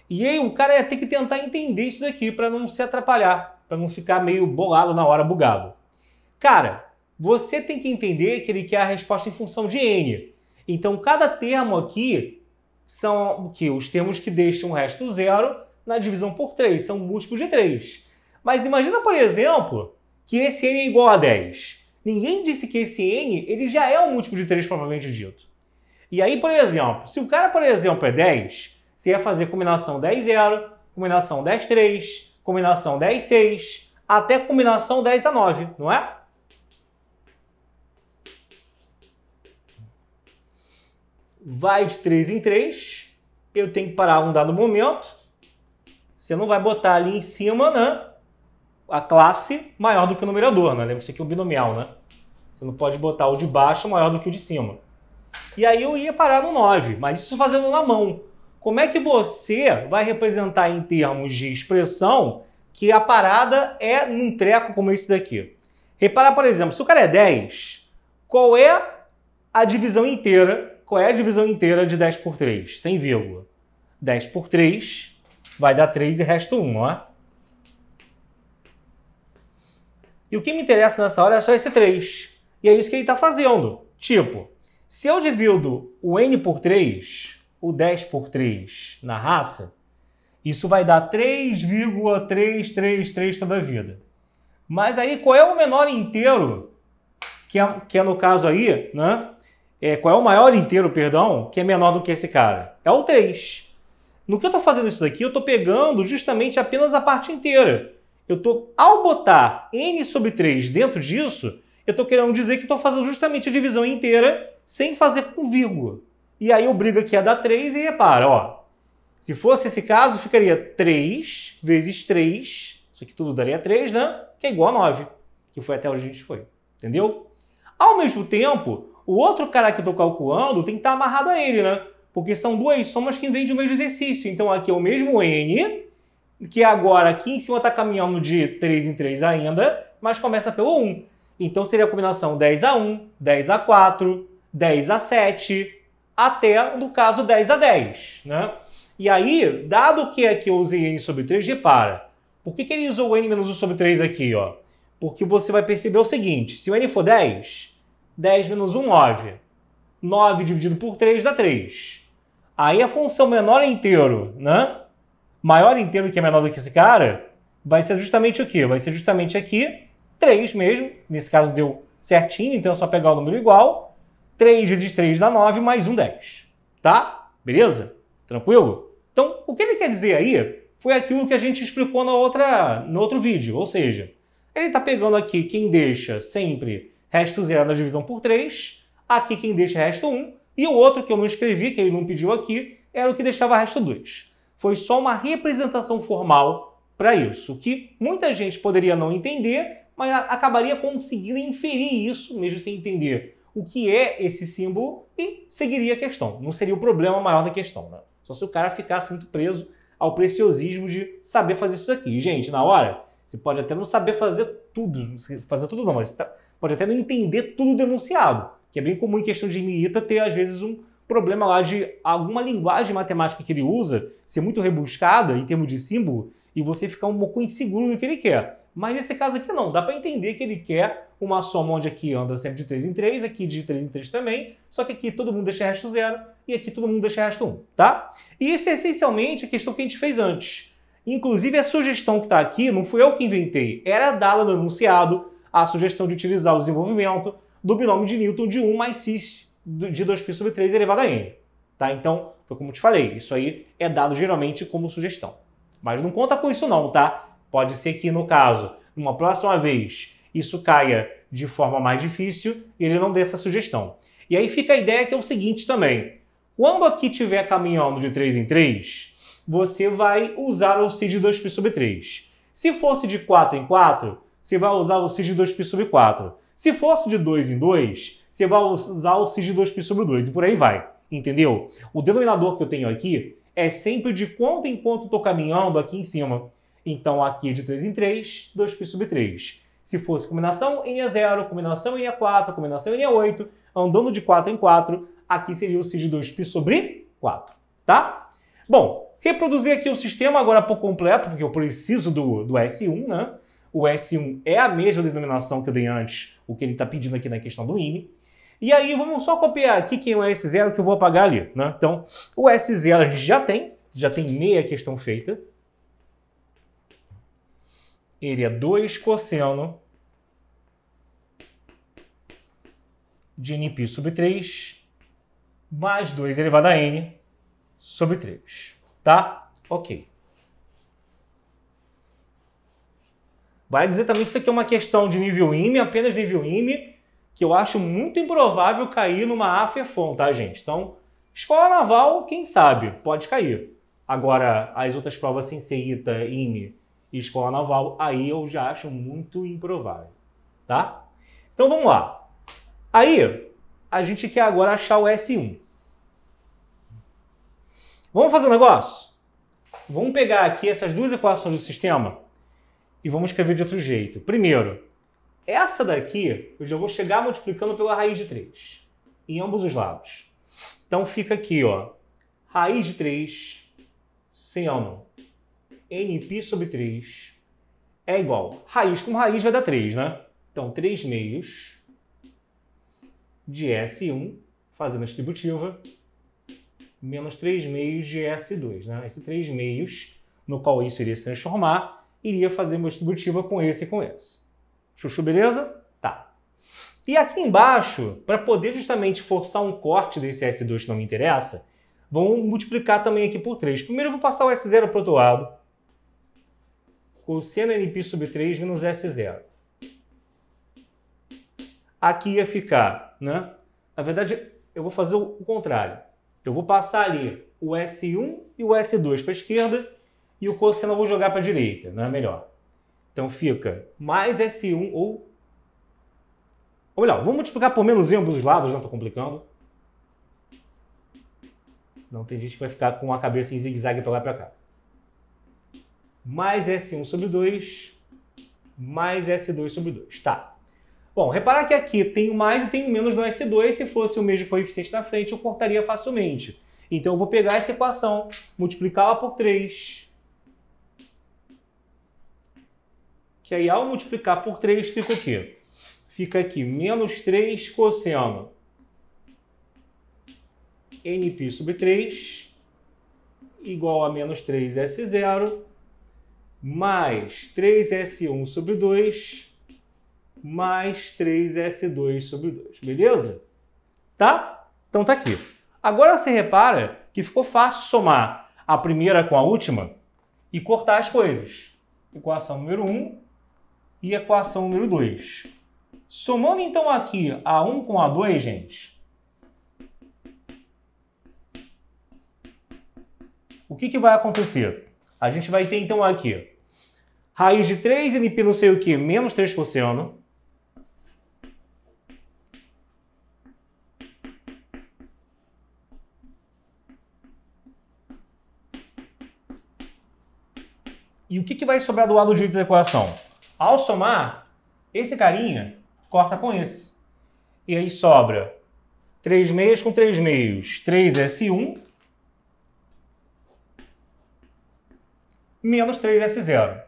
E aí o cara ia ter que tentar entender isso daqui para não se atrapalhar, para não ficar meio bolado na hora, bugado. Cara, você tem que entender que ele quer a resposta em função de n. Então, cada termo aqui são os termos que deixam o resto zero na divisão por 3, são múltiplos de 3. Mas imagina, por exemplo, que esse n é igual a 10. Ninguém disse que esse n ele já é um múltiplo de 3 propriamente dito. E aí, por exemplo, se o cara, por exemplo, é 10, você ia fazer combinação 10, 0, combinação 10, 3, combinação 10, 6, até combinação 10 a 9, não é? Vai de 3 em 3, eu tenho que parar um dado momento. Você não vai botar ali em cima, né, a classe maior do que o numerador, né? Lembra que isso aqui é um binomial, né? Você não pode botar o de baixo maior do que o de cima. E aí eu ia parar no 9, mas isso fazendo na mão. Como é que você vai representar em termos de expressão que a parada é num treco como esse daqui? Repara, por exemplo, se o cara é 10, qual é a divisão inteira? Qual é a divisão inteira de 10 por 3? Sem vírgula. 10 por 3 vai dar 3 e resta 1, não é? E o que me interessa nessa hora é só esse 3. E é isso que ele está fazendo. Tipo, se eu divido o n por 3, o 10 por 3 na raça, isso vai dar 3,333 toda a vida. Mas aí qual é o menor inteiro, que é no caso aí, né? Qual é o maior inteiro, perdão, que é menor do que esse cara? É o 3. No que eu estou fazendo isso daqui, eu estou pegando justamente apenas a parte inteira. Ao botar n sobre 3 dentro disso, eu estou querendo dizer que estou fazendo justamente a divisão inteira sem fazer com vírgula. E aí eu brigo aqui a dar 3 e repara, ó. Se fosse esse caso, ficaria 3 vezes 3, isso aqui tudo daria 3, né? Que é igual a 9, que foi até onde a gente foi. Entendeu? Ao mesmo tempo, o outro cara que eu estou calculando tem que estar amarrado a ele, né? Porque são duas somas que vêm de um mesmo exercício. Então aqui é o mesmo n, que agora aqui em cima está caminhando de 3 em 3 ainda, mas começa pelo 1. Então seria a combinação 10 a 1, 10 a 4, 10 a 7, até, no caso, 10 a 10, né? E aí, dado que aqui eu usei n sobre 3, repara, por que ele usou o n menos 1 sobre 3 aqui, ó? Porque você vai perceber o seguinte, se o n for 10, 10 menos 1, 9. 9 dividido por 3 dá 3. Aí a função menor inteiro, né? Maior inteiro que é menor do que esse cara, vai ser justamente o quê? Vai ser justamente aqui, 3 mesmo. Nesse caso deu certinho, então é só pegar o número igual. 3 vezes 3 dá 9, mais 1, 10. Tá? Beleza? Tranquilo? Então, o que ele quer dizer aí foi aquilo que a gente explicou no outro vídeo. Ou seja, ele está pegando aqui quem deixa sempre resto 0 na divisão por 3, aqui quem deixa resto 1, e o outro que eu não escrevi, que ele não pediu aqui, era o que deixava resto 2. Foi só uma representação formal para isso, que muita gente poderia não entender, mas acabaria conseguindo inferir isso, mesmo sem entender o que é esse símbolo, e seguiria a questão. Não seria o problema maior da questão, né? Só se o cara ficasse muito preso ao preciosismo de saber fazer isso aqui. E, gente, na hora, você pode até não saber fazer tudo não, mas você pode até não entender tudo denunciado, que é bem comum em questão de MITA ter, às vezes, um problema lá de alguma linguagem matemática que ele usa ser muito rebuscada em termos de símbolo e você ficar um pouco inseguro no que ele quer. Mas nesse caso aqui não, dá para entender que ele quer uma soma onde aqui anda sempre de 3 em 3, aqui de 3 em 3 também, só que aqui todo mundo deixa resto 0 e aqui todo mundo deixa resto 1, tá? E isso é essencialmente a questão que a gente fez antes. Inclusive a sugestão que está aqui, não fui eu que inventei, era dada no enunciado a sugestão de utilizar o desenvolvimento do binômio de Newton de 1 mais cis de 2π sobre 3 elevado a n. Tá? Então, foi como eu te falei, isso aí é dado geralmente como sugestão. Mas não conta com isso não, tá? Pode ser que, no caso, numa próxima vez, isso caia de forma mais difícil e ele não dê essa sugestão. E aí fica a ideia que é o seguinte também. Quando aqui estiver caminhando de 3 em 3, você vai usar o cis de 2π sobre 3. Se fosse de 4 em 4, você vai usar o cis de 2π sobre 4. Se fosse de 2 em 2, você vai usar o cis de 2π sobre 2 e por aí vai. Entendeu? O denominador que eu tenho aqui é sempre de quanto em quanto estou caminhando aqui em cima. Então, aqui é de 3 em 3, 2π sobre 3. Se fosse combinação, n é 0, combinação n é 4, combinação n é 8, andando de 4 em 4, aqui seria o de 2π sobre 4, tá? Bom, reproduzir aqui o sistema agora por completo, porque eu preciso do S1, né? O S1 é a mesma denominação que eu dei antes, o que ele está pedindo aqui na questão do IME. E aí, vamos só copiar aqui quem é o S0 que eu vou apagar ali, né? Então, o S0 a gente já tem meia questão feita. Ele é 2 cosseno de nπ sobre 3 mais 2 elevado a n sobre 3. Tá? Ok. Vai dizer também que isso aqui é uma questão de nível IME, apenas nível IME, que eu acho muito improvável cair numa AFEFON, tá, gente? Então, escola naval, quem sabe, pode cair. Agora, as outras provas sem ser ITA, IME e escola naval, aí eu já acho muito improvável, tá? Então, vamos lá. Aí, a gente quer agora achar o S1. Vamos fazer um negócio? Vamos pegar aqui essas duas equações do sistema e vamos escrever de outro jeito. Primeiro, essa daqui eu já vou chegar multiplicando pela raiz de 3, em ambos os lados. Então fica aqui, ó, raiz de 3 seno nπ sobre 3 é igual. Raiz com raiz vai dar 3, né? Então 3 meios de S1, fazendo a distributiva, menos 3 meios de S2, né? Esse 3 meios, no qual isso iria se transformar, iria fazer uma distributiva com esse e com esse. Chuchu, beleza? Tá. E aqui embaixo, para poder justamente forçar um corte desse S2 que não me interessa, vamos multiplicar também aqui por 3. Primeiro eu vou passar o S0 para o outro lado. Cosseno nπ sobre 3 menos S0. Aqui ia ficar, né? Na verdade, eu vou fazer o contrário. Eu vou passar ali o S1 e o S2 para a esquerda e o cosseno eu vou jogar para a direita, não é melhor? Então fica mais S1 ou melhor, vamos multiplicar por menos em ambos os lados, não estou complicando. Senão tem gente que vai ficar com a cabeça em zigue-zague para lá e para cá. Mais S1 sobre 2, mais S2 sobre 2. Tá. Bom, reparar que aqui tem o mais e tem o menos no S2. Se fosse o mesmo coeficiente na frente, eu cortaria facilmente. Então eu vou pegar essa equação, multiplicá-la por 3. Que aí, ao multiplicar por 3, fica o quê? Fica aqui, menos 3 cosseno nπ sobre 3 igual a menos 3S0 mais 3S1 sobre 2 mais 3S2 sobre 2. Beleza? Tá? Então tá aqui. Agora você repara que ficou fácil somar a primeira com a última e cortar as coisas. Equação número 1 e equação número 2. Somando então aqui A1 com A2, gente, o que vai acontecer? A gente vai ter então aqui raiz de 3 nπ não sei o que, menos 3 cosseno, e o que vai sobrar do lado direito da equação? Ao somar, esse carinha corta com esse. E aí sobra 3 meios com 3 meios, 3S1 menos 3S0.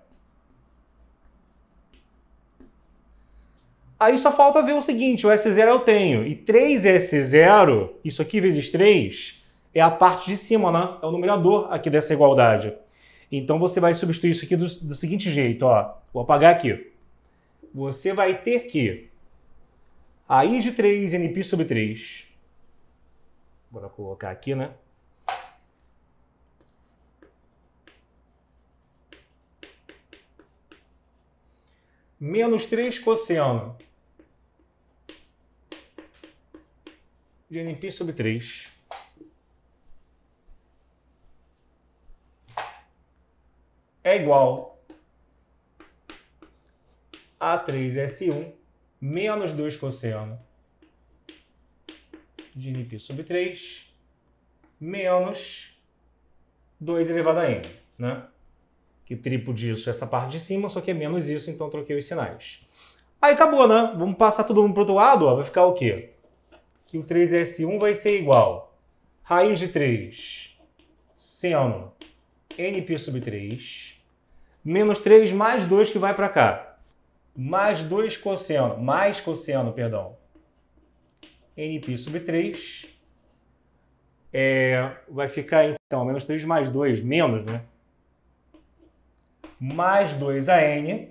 Aí só falta ver o seguinte, o S0 eu tenho, e 3S0, isso aqui vezes 3, é a parte de cima, né? É o numerador aqui dessa igualdade. Então você vai substituir isso aqui do seguinte jeito, ó. Vou apagar aqui. Você vai ter que raiz de 3 nπ sobre 3. Bora colocar aqui, né? Menos 3 cosseno de nπ sobre 3. É igual a 3S1 menos 2 cosseno de nπ sobre 3 menos 2 elevado a n, né? Que triplo disso é essa parte de cima, só que é menos isso, então troquei os sinais. Aí acabou, né? Vamos passar todo mundo para o outro lado, ó, vai ficar o quê? Que o 3S1 vai ser igual raiz de 3 seno nπ sobre 3 menos 3 mais 2 que vai para cá. Mais 2 cosseno, perdão, nπ sobre 3. Vai ficar, então, menos 3 mais 2, menos, né? Mais 2 a n.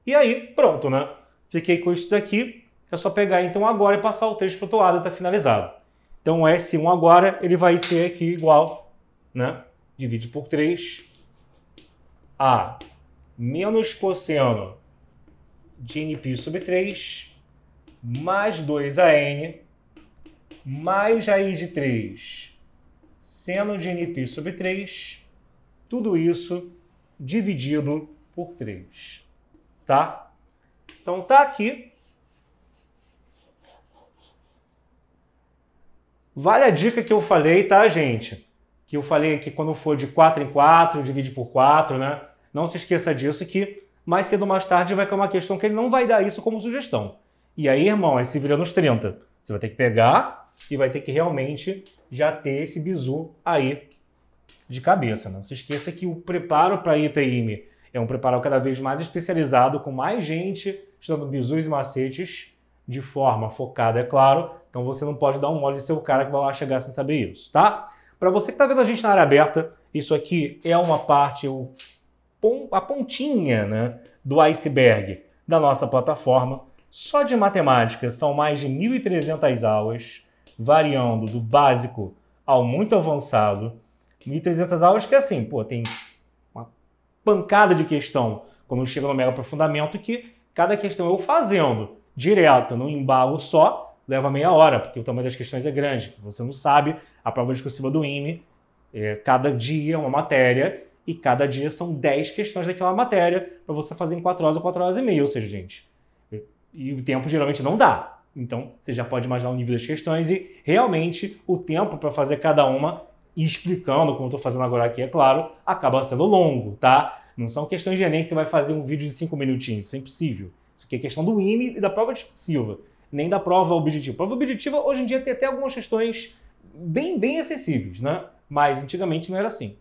E aí, pronto, né? Fiquei com isso daqui. É só pegar, então, agora e passar o 3 para o outro lado e tá finalizado. Então, o S1 agora, ele vai ser aqui igual, né? Divide por 3 a menos cosseno de nπ sobre 3 mais 2 a n mais raiz de 3 seno de nπ sobre 3, tudo isso dividido por 3, tá? Então tá aqui. Vale a dica que eu falei, tá, gente? Que eu falei que quando for de 4 em 4, divide por 4, né? Não se esqueça disso, que mais cedo ou mais tarde vai cair uma questão que ele não vai dar isso como sugestão. E aí, irmão, aí se vira nos 30. Você vai ter que pegar e vai ter que realmente já ter esse bizu aí de cabeça. Não se esqueça que o preparo para ITA/IME é um preparo cada vez mais especializado, com mais gente estudando bizus e macetes de forma focada, é claro. Então você não pode dar um mole de ser o cara que vai lá chegar sem saber isso, tá? Para você que está vendo a gente na área aberta, isso aqui é uma parte, a pontinha, né, do iceberg da nossa plataforma. Só de matemática são mais de 1.300 aulas, variando do básico ao muito avançado. 1.300 aulas que assim, pô, tem uma pancada de questão quando chega no mega aprofundamento, que cada questão eu fazendo direto num embalo só leva meia hora, porque o tamanho das questões é grande. Você não sabe, a prova discursiva do IME, cada dia é uma matéria, e cada dia são 10 questões daquela matéria para você fazer em 4 horas ou 4 horas e meia, ou seja, gente, e o tempo geralmente não dá. Então, você já pode imaginar o nível das questões e realmente o tempo para fazer cada uma, e explicando, como eu estou fazendo agora aqui, é claro, acaba sendo longo, tá? Não são questões de Enem que você vai fazer um vídeo de 5 minutinhos, isso é impossível. Isso aqui é questão do IME e da prova discursiva, nem da prova objetiva. A prova objetiva, hoje em dia, tem até algumas questões bem acessíveis, né? Mas antigamente não era assim.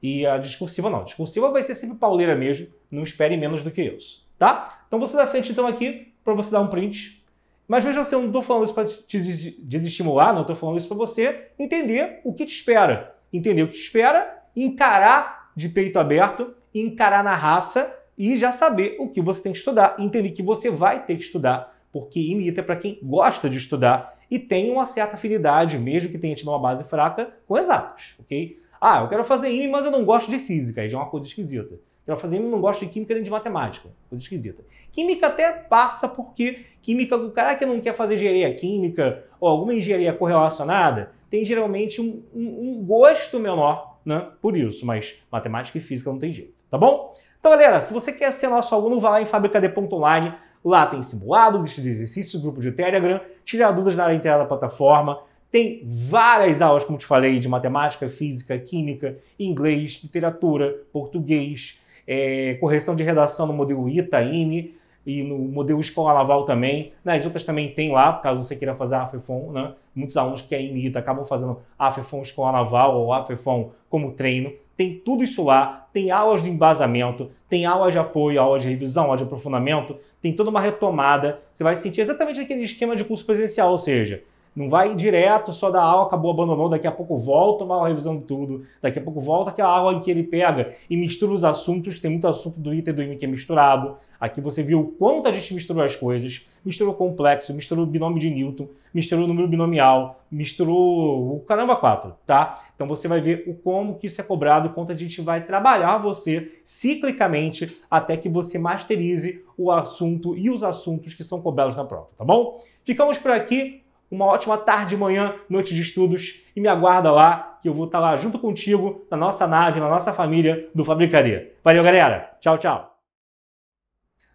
E a discursiva não. A discursiva vai ser sempre pauleira mesmo, não espere menos do que isso, tá? Então você dá frente então aqui para você dar um print. Mas veja, eu não estou falando isso para te desestimular, não estou falando isso para você entender o que te espera. Entender o que te espera, encarar de peito aberto, encarar na raça e já saber o que você tem que estudar. Entender que você vai ter que estudar, porque IME é para quem gosta de estudar e tem uma certa afinidade, mesmo que tenha tido uma base fraca, com exatas, ok? Ah, eu quero fazer IME, mas eu não gosto de física, aí já é uma coisa esquisita. Quero fazer IME, não gosto de química nem de matemática, coisa esquisita. Química até passa, porque química, o cara que não quer fazer engenharia química ou alguma engenharia correlacionada, tem geralmente um gosto menor, né, por isso, mas matemática e física não tem jeito, tá bom? Então, galera, se você quer ser nosso aluno, vá lá em fabricad.online, lá tem simulado, lista de exercícios, grupo de Telegram, tirar dúvidas na área inteira da plataforma. Tem várias aulas, como te falei, de matemática, física, química, inglês, literatura, português, correção de redação no modelo ITA/IME e no modelo Escola Naval também. Nas outras também tem lá, caso você queira fazer AFEFOM, né? Muitos alunos que querem IME ITA acabam fazendo AFEFOM Escola Naval ou AFEFOM como treino. Tem tudo isso lá, tem aulas de embasamento, tem aulas de apoio, aulas de revisão, aulas de aprofundamento, tem toda uma retomada. Você vai sentir exatamente aquele esquema de curso presencial, ou seja, não vai direto, só da aula, acabou, abandonou, daqui a pouco volta uma aula revisando tudo, daqui a pouco volta aquela aula em que ele pega e mistura os assuntos, tem muito assunto do ITA e do IME que é misturado. Aqui você viu o quanto a gente misturou as coisas, misturou complexo, misturou binômio de Newton, misturou o número binomial, misturou o caramba 4, tá? Então você vai ver o como que isso é cobrado e quanto a gente vai trabalhar você ciclicamente até que você masterize o assunto e os assuntos que são cobrados na prova, tá bom? Ficamos por aqui. Uma ótima tarde, manhã, noite de estudos e me aguarda lá, que eu vou estar lá junto contigo, na nossa nave, na nossa família do Fabricad. Valeu, galera! Tchau, tchau!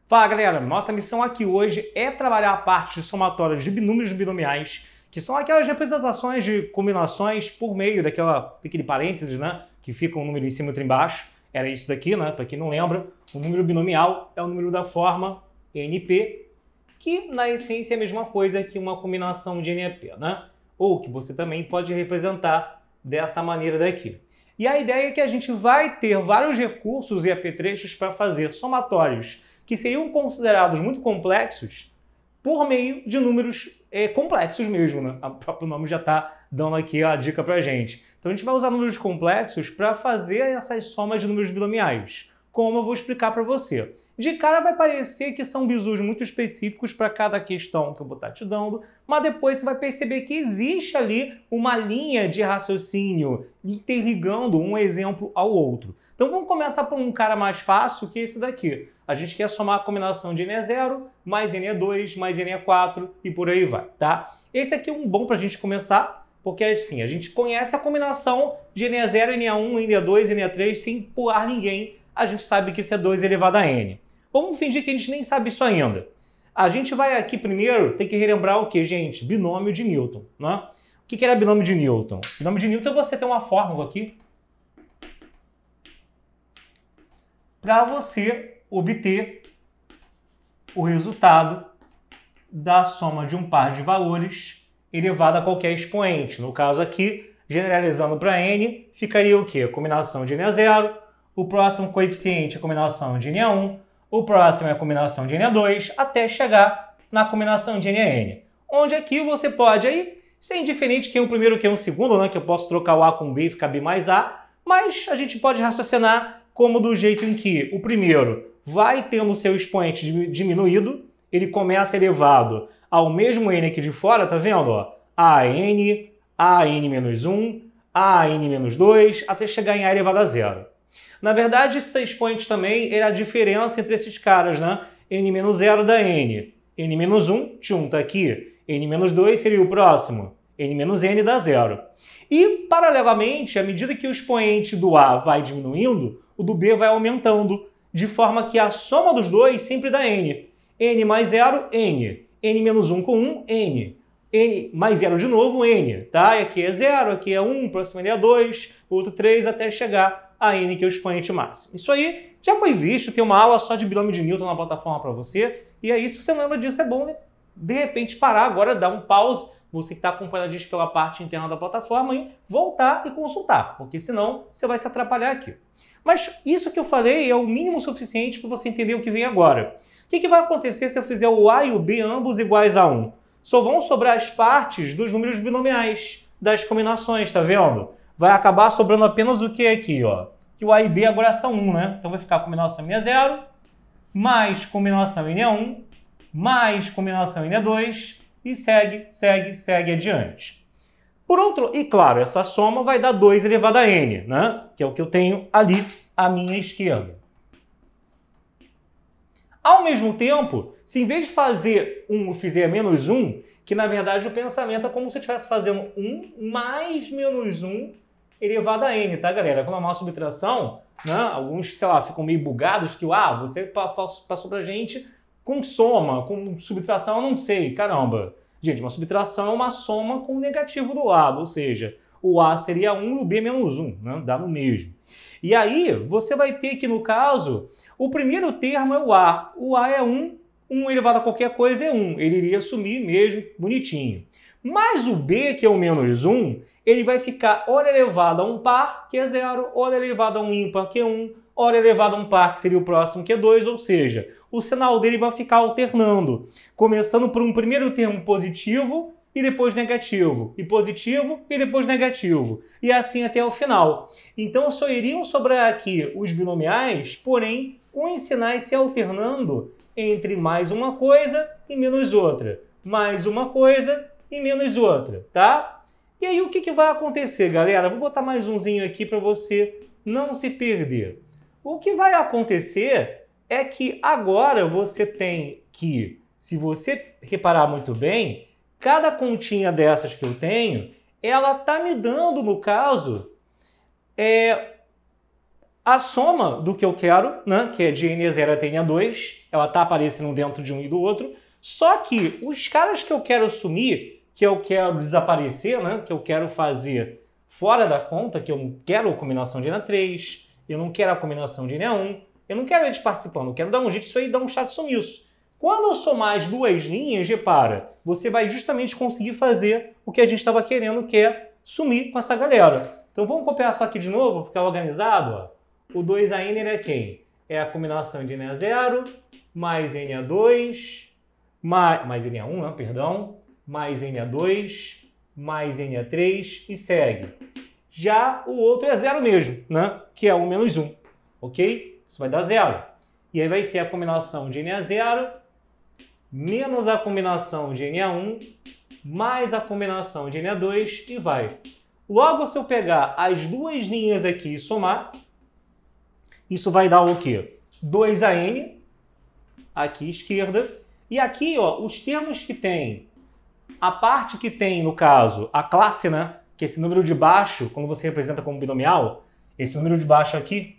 Fala, galera! Nossa missão aqui hoje é trabalhar a parte de somatórias de binômios binomiais, que são aquelas representações de combinações por meio daquele parênteses, né, que fica um número em cima e outro embaixo. Era isso daqui, né? Para quem não lembra, o número binomial é o número da forma NP, que na essência é a mesma coisa que uma combinação de NP, né? Ou que você também pode representar dessa maneira daqui. E a ideia é que a gente vai ter vários recursos e apetrechos para fazer somatórios que seriam considerados muito complexos por meio de números complexos mesmo, né? O próprio nome já está dando aqui a dica para a gente. Então a gente vai usar números complexos para fazer essas somas de números binomiais, como eu vou explicar para você. De cara vai parecer que são bizus muito específicos para cada questão que eu vou estar te dando, mas depois você vai perceber que existe ali uma linha de raciocínio interligando um exemplo ao outro. Então vamos começar por um cara mais fácil que esse daqui. A gente quer somar a combinação de Ne0 mais Ne2 mais Ne4 e por aí vai, tá? Esse aqui é um bom para a gente começar, porque assim, a gente conhece a combinação de Ne0, Ne1, Ne2 e Ne3 sem empurrar ninguém. A gente sabe que isso é 2 elevado a N. Vamos fingir que a gente nem sabe isso ainda. A gente vai aqui primeiro ter que relembrar o que, gente? Binômio de Newton, né? O que era binômio de Newton? Binômio de Newton é você ter uma fórmula aqui para você obter o resultado da soma de um par de valores elevado a qualquer expoente. No caso aqui, generalizando para N, ficaria o quê? A combinação de Ne0, o próximo coeficiente é a combinação de Ne1, o próximo é a combinação de Ne2, até chegar na combinação de NN. Onde aqui você pode, aí, ser indiferente quem é o primeiro e quem é o segundo, né? Que eu posso trocar o A com B e ficar B mais A, mas a gente pode raciocinar como do jeito em que o primeiro vai tendo o seu expoente diminuído, ele começa elevado ao mesmo N aqui de fora, tá vendo? Ó? AN, AN-1, AN-2, até chegar em A elevado a zero. Na verdade, esse expoente também é a diferença entre esses caras, né? N-0 da N. N-1, tchum, tá aqui. N-2 seria o próximo. N-N dá zero. E, paralelamente, à medida que o expoente do A vai diminuindo, o do B vai aumentando, de forma que a soma dos dois sempre dá N. N mais 0, N. N-1 com 1, N. N mais 0 de novo, N. Tá? E aqui é 0, aqui é 1, próximo N é 2, outro 3, até chegar a N, que é o expoente máximo. Isso aí já foi visto, tem uma aula só de binômio de Newton na plataforma para você. E aí, se você não lembra disso, é bom, né? De repente, parar agora, dar um pause, você que está acompanhando isso pela parte interna da plataforma, e voltar e consultar, porque senão você vai se atrapalhar aqui. Mas isso que eu falei é o mínimo suficiente para você entender o que vem agora. O que vai acontecer se eu fizer o A e o B ambos iguais a 1? Só vão sobrar as partes dos números binomiais das combinações, tá vendo? Vai acabar sobrando apenas o que aqui, ó? Que o A e B agora são 1, né? Então vai ficar a combinação Ne0, mais combinação Ne1, mais combinação Ne2, e segue adiante. Por outro, e claro, essa soma vai dar 2 elevado a N, né? Que é o que eu tenho ali à minha esquerda. Ao mesmo tempo, se em vez de fazer 1, eu fizer menos 1, que na verdade o pensamento é como se eu estivesse fazendo 1 mais menos 1 elevado a N, tá, galera? Quando é uma subtração, né, alguns, sei lá, ficam meio bugados que você passou pra gente com soma, com subtração, eu não sei, caramba. Gente, uma subtração é uma soma com o negativo do lado, ou seja, o A seria 1 e o B menos 1, né? Dá no mesmo. E aí, você vai ter que, no caso, o primeiro termo é o A. O A é 1, 1 elevado a qualquer coisa é 1. Ele iria sumir mesmo, bonitinho. Mas o B, que é o menos 1, ele vai ficar ora elevado a um par, que é 0, ora elevado a um ímpar, que é 1, ora elevado a um par, que seria o próximo, que é 2, ou seja, o sinal dele vai ficar alternando, começando por um primeiro termo positivo e depois negativo, e positivo e depois negativo, e assim até o final. Então só iriam sobrar aqui os binomiais, porém com os sinais se alternando entre mais uma coisa e menos outra, mais uma coisa e menos outra, tá? E aí o que vai acontecer, galera? Vou botar mais umzinho aqui para você não se perder. O que vai acontecer é que agora você tem que, se você reparar muito bem, cada continha dessas que eu tenho, ela tá me dando, no caso, a soma do que eu quero, né? Que é de Ne0 até Ne2, ela tá aparecendo dentro de um e do outro, só que os caras que eu quero sumir que eu quero desaparecer, né? Que eu quero fazer fora da conta, que eu não quero a combinação de NA3, eu não quero a combinação de NA1, eu não quero eles participando, eu quero dar um jeito disso aí e dar um chato sumiço. Quando eu somar as duas linhas, repara, você vai justamente conseguir fazer o que a gente estava querendo, que é sumir com essa galera. Então vamos copiar isso aqui de novo, porque é organizado. Ó. O 2AN é quem? É a combinação de Na0 mais Na2, mais Na1, né, perdão, mais Na2, mais Na3 e segue. Já o outro é zero mesmo, né? Que é 1 menos 1, ok? Isso vai dar zero. E aí vai ser a combinação de Na0 menos a combinação de Na1 mais a combinação de Na2 e vai. Logo, se eu pegar as duas linhas aqui e somar, isso vai dar o quê? 2AN, aqui esquerda, e aqui, ó, os termos que tem, a parte que tem, no caso, a classe, né? Que é esse número de baixo, quando você representa como binomial, esse número de baixo aqui,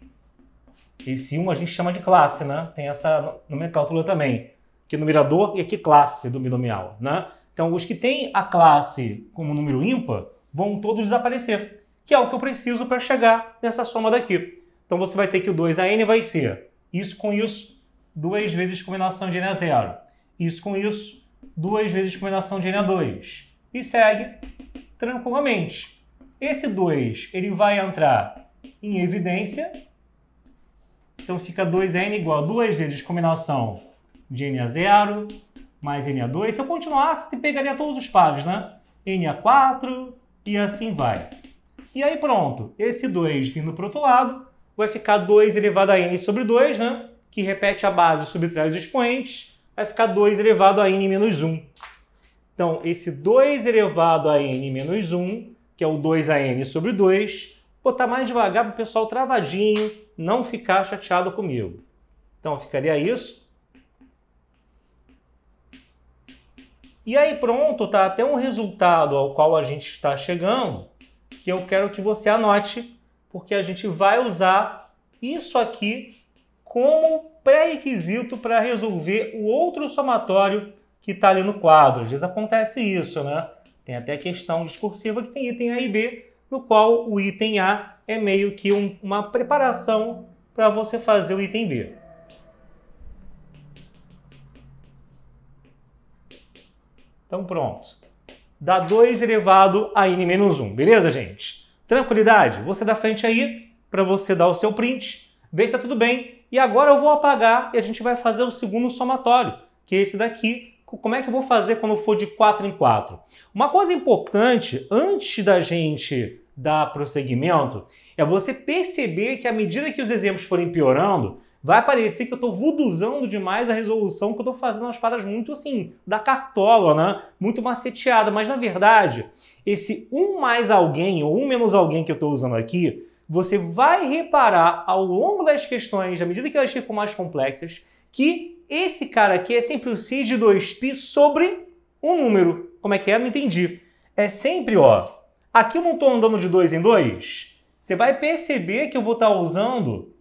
esse 1 a gente chama de classe, né? Tem essa nomenclatura também, que é numerador e aqui classe do binomial, né? Então, os que têm a classe como número ímpar vão todos desaparecer, que é o que eu preciso para chegar nessa soma daqui. Então, você vai ter que o 2AN vai ser isso com isso, 2 vezes combinação de Na0. Isso com isso, 2 vezes combinação de Na2. E segue tranquilamente. Esse 2 ele vai entrar em evidência. Então, fica 2AN igual a 2 vezes combinação de Na0 mais Na2. Se eu continuasse, você pegaria todos os pares, né? Na4 e assim vai. E aí pronto, esse 2 vindo para o outro lado, vai ficar 2 elevado a n sobre 2, né? Que repete a base e subtrai os expoentes, vai ficar 2 elevado a n menos 1. Então, esse 2 elevado a n menos 1, que é o 2AN sobre 2, vou botar mais devagar para o pessoal travadinho não ficar chateado comigo. Então, ficaria isso. E aí pronto, tá até um resultado ao qual a gente está chegando, que eu quero que você anote, porque a gente vai usar isso aqui como pré-requisito para resolver o outro somatório que está ali no quadro. Às vezes acontece isso, né? Tem até questão discursiva que tem item A e B, no qual o item A é meio que uma preparação para você fazer o item B. Então pronto. Dá 2 elevado a n menos 1. Beleza, gente? Tranquilidade? Você dá frente aí para você dar o seu print, ver se está tudo bem. E agora eu vou apagar e a gente vai fazer o segundo somatório, que é esse daqui. Como é que eu vou fazer quando for de 4 em 4? Uma coisa importante, antes da gente dar prosseguimento, é você perceber que à medida que os exemplos forem piorando, vai parecer que eu estou vuduzando demais a resolução, que eu estou fazendo umas paradas muito assim, da cartola, né? Muito maceteada. Mas, na verdade, esse 1 mais alguém ou 1 menos alguém que eu estou usando aqui, você vai reparar ao longo das questões, à medida que elas ficam mais complexas, que esse cara aqui é sempre o CIS de 2π sobre um número. Como é que é? Não entendi. É sempre, ó, aqui eu não estou andando de 2 em 2. Você vai perceber que eu vou estar usando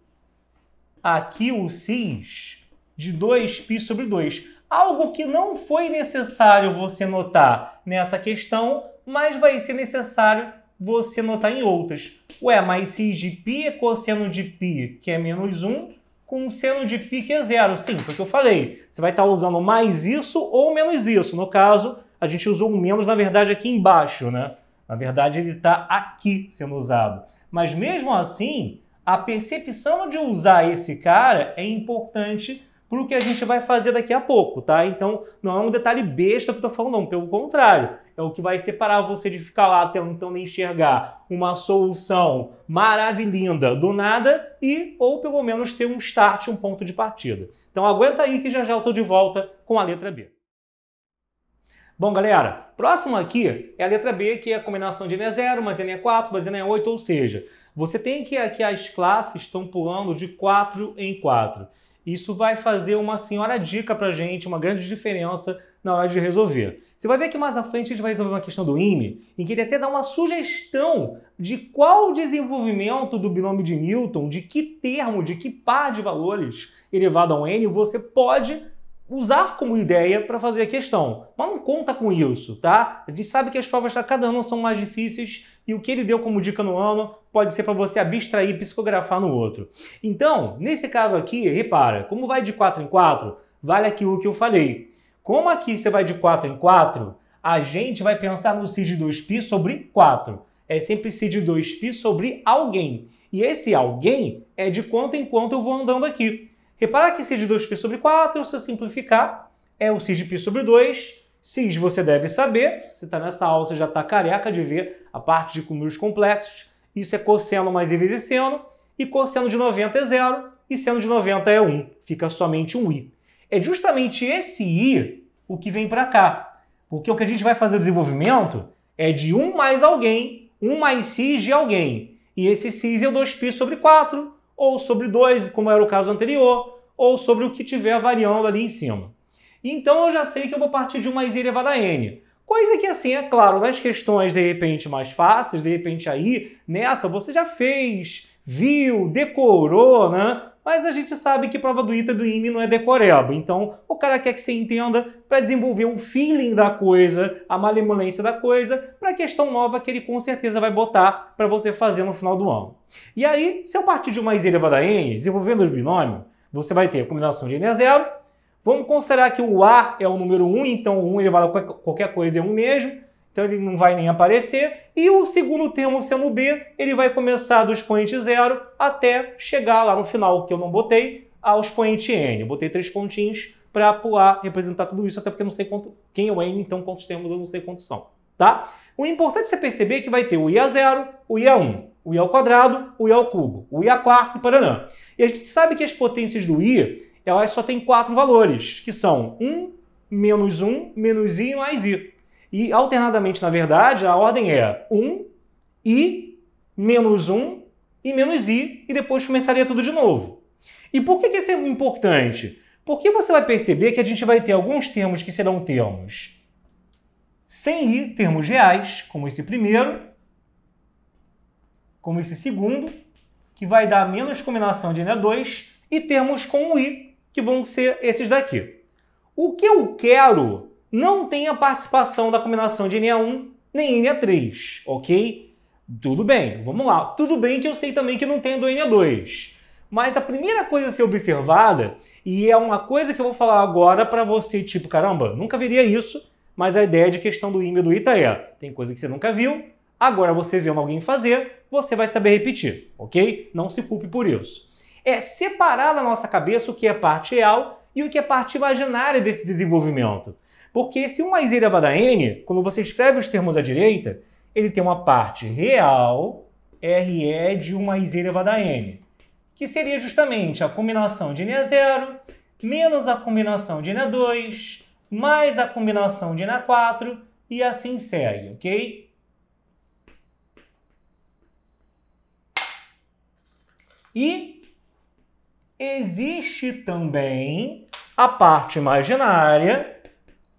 aqui o CIS de 2π sobre 2. Algo que não foi necessário você notar nessa questão, mas vai ser necessário você notar em outras. Ué, mas CIS de π é cosseno de π, que é menos 1, com seno de π, que é 0. Sim, foi o que eu falei. Você vai estar usando mais isso ou menos isso. No caso, a gente usou um menos, na verdade, aqui embaixo, né? Na verdade, ele está aqui sendo usado. Mas mesmo assim, a percepção de usar esse cara é importante para o que a gente vai fazer daqui a pouco, tá? Então, não é um detalhe besta que eu estou falando, não. Pelo contrário, é o que vai separar você de ficar lá tentando enxergar uma solução maravilhosa do nada e, ou pelo menos, ter um start, um ponto de partida. Então, aguenta aí que já já eu estou de volta com a letra B. Bom, galera, próximo aqui é a letra B, que é a combinação de Na0 mais Na4 mais Na8, ou seja, você tem que aqui as classes estão pulando de 4 em 4. Isso vai fazer uma senhora dica pra gente, uma grande diferença na hora de resolver. Você vai ver que mais à frente a gente vai resolver uma questão do IME, em que ele até dá uma sugestão de qual desenvolvimento do binômio de Newton, de que termo, de que par de valores elevado a um n, você pode usar como ideia para fazer a questão, mas não conta com isso, tá? A gente sabe que as provas de cada ano são mais difíceis e o que ele deu como dica no ano pode ser para você abstrair e psicografar no outro. Então, nesse caso aqui, repara, como vai de 4 em 4, vale aquilo que eu falei. Como aqui você vai de 4 em 4, a gente vai pensar no si de 2π sobre 4. É sempre si de 2π sobre alguém. E esse alguém é de quanto em quanto eu vou andando aqui. Repara que si de 2π sobre 4, se eu simplificar, é o si de π sobre 2. Sis você deve saber, se está nessa aula você já está careca de ver a parte de números complexos. Isso é cosseno mais i vezes seno, e cosseno de 90 é 0, e seno de 90 é 1. Fica somente um i. É justamente esse i o que vem para cá. Porque o que a gente vai fazer o desenvolvimento é de 1 mais alguém, 1 mais sis de alguém. E esse sis é o 2π sobre 4, ou sobre 2, como era o caso anterior, ou sobre o que tiver variando ali em cima. Então eu já sei que eu vou partir de 1 mais i elevado a n. Coisa que, assim, é claro, nas questões de repente mais fáceis, de repente aí, nessa você já fez, viu, decorou, né? Mas a gente sabe que prova do ITA e do IME não é decoreba. Então, o cara quer que você entenda para desenvolver um feeling da coisa, a malemolência da coisa, para a questão nova que ele com certeza vai botar para você fazer no final do ano. E aí, se eu partir de 1 mais i elevado a n, desenvolvendo o binômio, você vai ter a combinação de n a 0. Vamos considerar que o A é o número 1, então o 1 elevado a qualquer coisa é 1 mesmo. Então ele não vai nem aparecer. E o segundo termo sendo B, ele vai começar do expoente 0 até chegar lá no final, que eu não botei, ao expoente n. Eu botei 3 pontinhos para representar tudo isso, até porque eu não sei quem é o n, então quantos termos eu não sei quantos são. Tá? O importante é você perceber que vai ter o i a 0, o i a 1, o i ao quadrado, o i ao cubo, o i a quarto e paranã. E a gente sabe que as potências do i, elas só têm 4 valores, que são 1, menos i e mais i. E, alternadamente, na verdade, a ordem é 1, i, menos 1 e menos i, e depois começaria tudo de novo. E por que isso é importante? Porque você vai perceber que a gente vai ter alguns termos que serão termos sem i, termos reais, como esse primeiro, como esse segundo, que vai dar menos combinação de Na2, e termos com o i, que vão ser esses daqui. O que eu quero não tem a participação da combinação de Na1 nem Na3, ok? Tudo bem, vamos lá. Tudo bem que eu sei também que não tem do Na2. Mas a primeira coisa a ser observada, e é uma coisa que eu vou falar agora para você, tipo, caramba, nunca veria isso, mas a ideia de questão do IME e do ITA é, tem coisa que você nunca viu, agora você vendo alguém fazer, você vai saber repetir, ok? Não se culpe por isso. É separar na nossa cabeça o que é parte real e o que é parte imaginária desse desenvolvimento. Porque se 1 mais i elevado a n, quando você escreve os termos à direita, ele tem uma parte real, RE de 1 mais i elevado a n, que seria justamente a combinação de Na0 menos a combinação de Na2 mais a combinação de Na4 e assim segue, ok? E existe também a parte imaginária,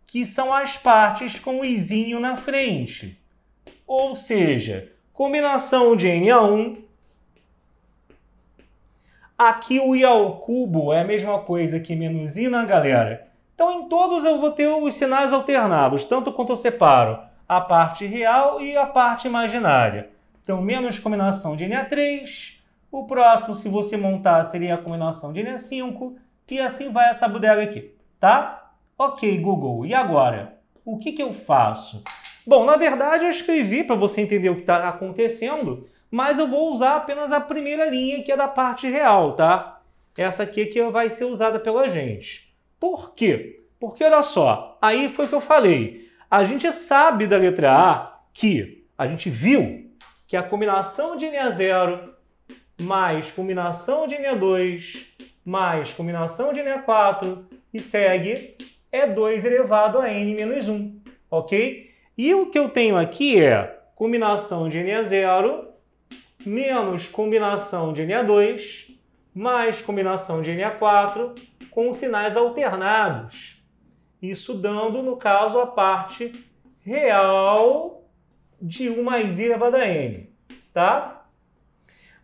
que são as partes com o izinho na frente. Ou seja, combinação de Na1. Aqui o i ao cubo é a mesma coisa que menos i, né, galera? Então, em todos eu vou ter os sinais alternados, tanto quanto eu separo a parte real e a parte imaginária. Então, menos combinação de Na3. O próximo, se você montar, seria a combinação de Na5. E assim vai essa bodega aqui, tá? Ok, Google, e agora? O que eu faço? Bom, na verdade eu escrevi para você entender o que está acontecendo, mas eu vou usar apenas a primeira linha, que é da parte real, tá? Essa aqui que vai ser usada pela gente. Por quê? Porque, olha só, aí foi o que eu falei. A gente sabe da letra A que a gente viu que a combinação de Na0 mais combinação de Na2 mais combinação de Na4 e segue é 2 elevado a n menos 1, ok? E o que eu tenho aqui é combinação de Na0 menos combinação de Na2 mais combinação de Na4 com sinais alternados. Isso dando, no caso, a parte real de 1 mais i elevado a n, tá?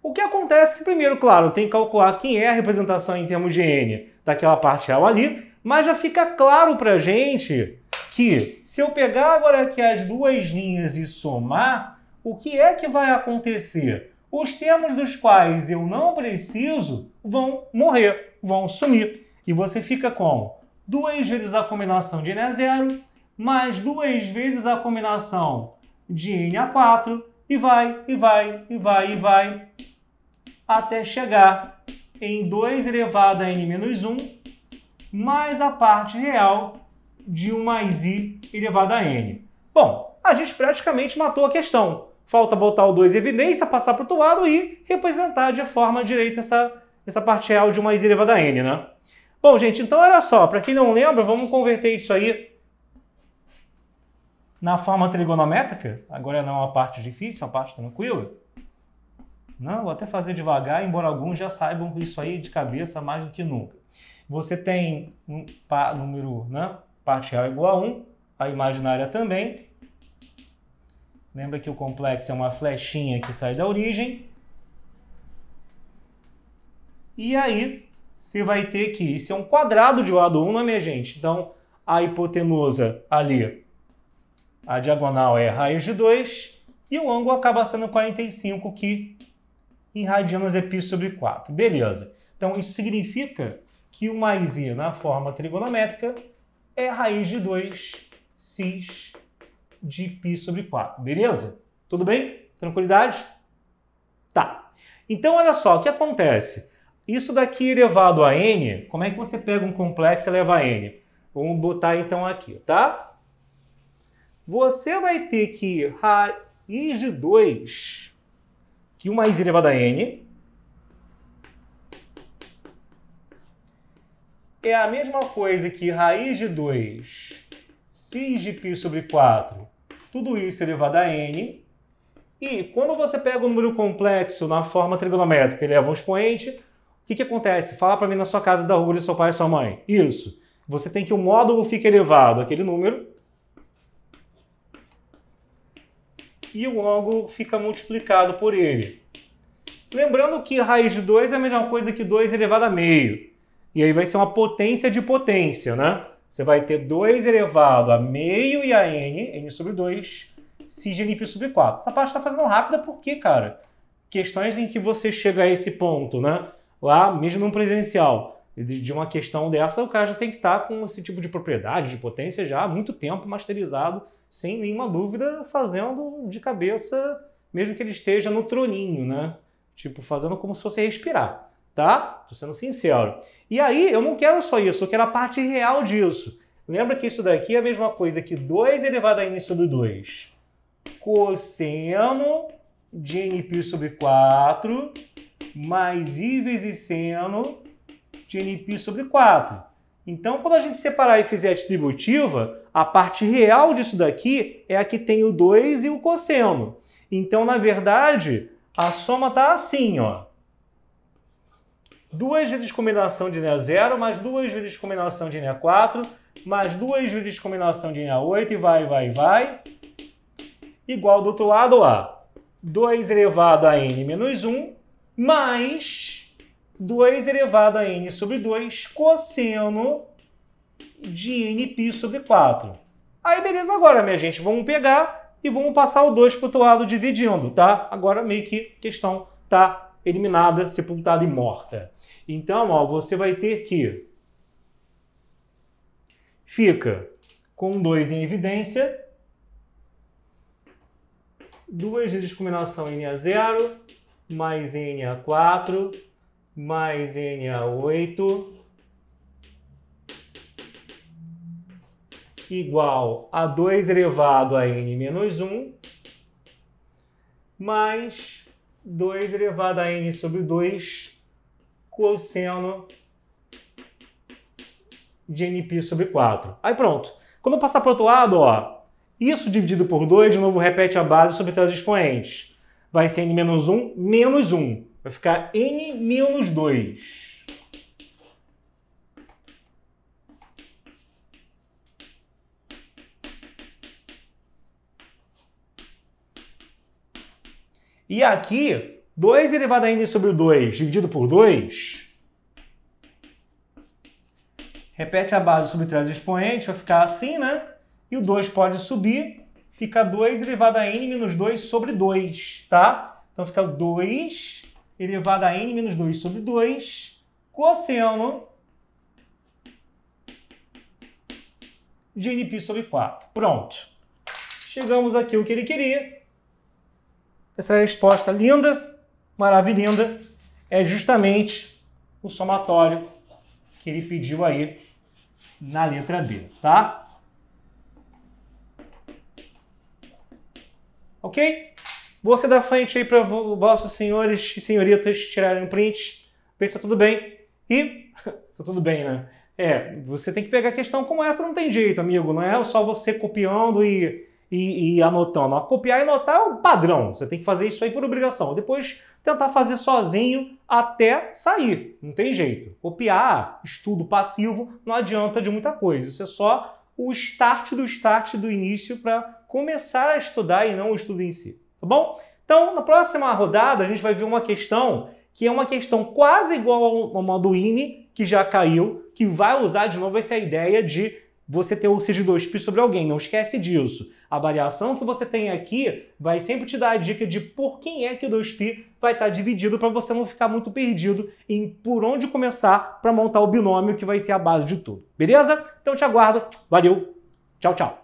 O que acontece é que, primeiro, claro, tem que calcular quem é a representação em termos de n daquela parte real ali, Mas já fica claro para a gente que se eu pegar agora aqui as duas linhas e somar, o que é que vai acontecer? Os termos dos quais eu não preciso vão morrer, vão sumir. E você fica com 2 vezes a combinação de n a 0, mais 2 vezes a combinação de n a 4, e vai, até chegar em 2 elevado a n menos 1, mais a parte real de 1 mais i elevado a n. Bom, a gente praticamente matou a questão. Falta botar o 2 em evidência, passar para o outro lado e representar de forma direita essa parte real de 1 mais i elevado a n, né? Bom, gente, então olha só, para quem não lembra, vamos converter isso aí na forma trigonométrica. Agora não é uma parte difícil, é uma parte tranquila. Não, vou até fazer devagar, embora alguns já saibam isso aí de cabeça mais do que nunca. Você tem um número, né, parte real igual a 1, a imaginária também. Lembra que o complexo é uma flechinha que sai da origem. E aí, você vai ter que... Isso é um quadrado de lado 1, né, minha gente? Então, a hipotenusa ali, a diagonal é raiz de 2, e o ângulo acaba sendo 45, que em radianos é π sobre 4. Beleza. Então, isso significa que o mais i na forma trigonométrica é raiz de 2 cis de π sobre 4. Beleza? Tudo bem? Tranquilidade? Tá. Então, olha só, o que acontece? Isso daqui elevado a n, como é que você pega um complexo e eleva a n? Vamos botar então aqui, tá? Você vai ter que raiz de 2, que 1 mais i elevado a n, é a mesma coisa que raiz de 2 cis de π sobre 4, tudo isso elevado a n. E quando você pega o número complexo na forma trigonométrica e leva um expoente, o que acontece? Fala para mim na sua casa da rua de seu pai e sua mãe. Isso. Você tem que o módulo fique elevado àquele número e o ângulo fica multiplicado por ele. Lembrando que raiz de 2 é a mesma coisa que 2 elevado a meio. E aí vai ser uma potência de potência, né? Você vai ter 2 elevado a meio e a n sobre 2, cis de n π sobre 4. Essa parte está fazendo rápida porque, cara, questões em que você chega a esse ponto, né? Lá, mesmo no presencial, de uma questão dessa, o cara já tem que estar com esse tipo de propriedade, de potência já há muito tempo masterizado, sem nenhuma dúvida, fazendo de cabeça, mesmo que ele esteja no troninho, né? Tipo, fazendo como se fosse respirar, tá? Tô sendo sincero. E aí, eu não quero só isso, eu quero a parte real disso. Lembra que isso daqui é a mesma coisa que 2 elevado a n sobre 2 cosseno de nπ sobre 4 mais i vezes seno de nπ sobre 4. Então, quando a gente separar e fizer a distributiva, a parte real disso daqui é a que tem o 2 e o cosseno. Então, na verdade, a soma está assim, ó. 2 vezes combinação de n a 0, mais 2 vezes combinação de n a 4, mais 2 vezes combinação de n a 8, e vai. Igual do outro lado a 2 elevado a n menos 1, mais 2 elevado a n sobre 2 cosseno de nπ sobre 4. Aí, beleza, agora, minha gente, vamos pegar e vamos passar o 2 para o outro lado dividindo, tá? Agora meio que a questão tá eliminada, sepultada e morta. Então, ó, você vai ter que... Fica com 2 em evidência, 2 vezes combinação n a 0, mais n a 4, mais n a 8, igual a 2 elevado a n menos 1, mais 2 elevado a n sobre 2 cosseno de nπ sobre 4. Aí pronto. Quando eu passar para o outro lado, ó, isso dividido por 2, de novo repete a base sobre os expoentes. Vai ser n menos 1 menos 1. Vai ficar n menos 2. E aqui, 2 elevado a n sobre 2 dividido por 2 Repete a base sobre 3 expoentes, vai ficar assim, né? E o 2 pode subir, fica 2 elevado a n menos 2 sobre 2, tá? Então fica 2 elevado a n menos 2 sobre 2, cosseno de nπ sobre 4. Pronto. Chegamos aqui ao que ele queria. Essa resposta linda, maravilhosa, é justamente o somatório que ele pediu aí na letra B, tá? Ok? Vou ser da frente aí para vossos senhores e senhoritas tirarem um print, ver se tá tudo bem. E tá tudo bem, né? Você tem que pegar questão como essa, não tem jeito, amigo. Não é só você copiando e anotando. Copiar e anotar é o padrão. Você tem que fazer isso aí por obrigação. Depois tentar fazer sozinho até sair. Não tem jeito. Copiar, estudo passivo, não adianta de muita coisa. Isso é só o start do início para começar a estudar e não o estudo em si. Tá bom? Então, na próxima rodada, a gente vai ver uma questão que é uma questão quase igual ao modo INE, que já caiu, que vai usar de novo essa ideia de você ter o sig2π sobre alguém. Não esquece disso. A variação que você tem aqui vai sempre te dar a dica de por quem é que o 2π vai estar dividido para você não ficar muito perdido em por onde começar para montar o binômio que vai ser a base de tudo. Beleza? Então te aguardo. Valeu. Tchau, tchau.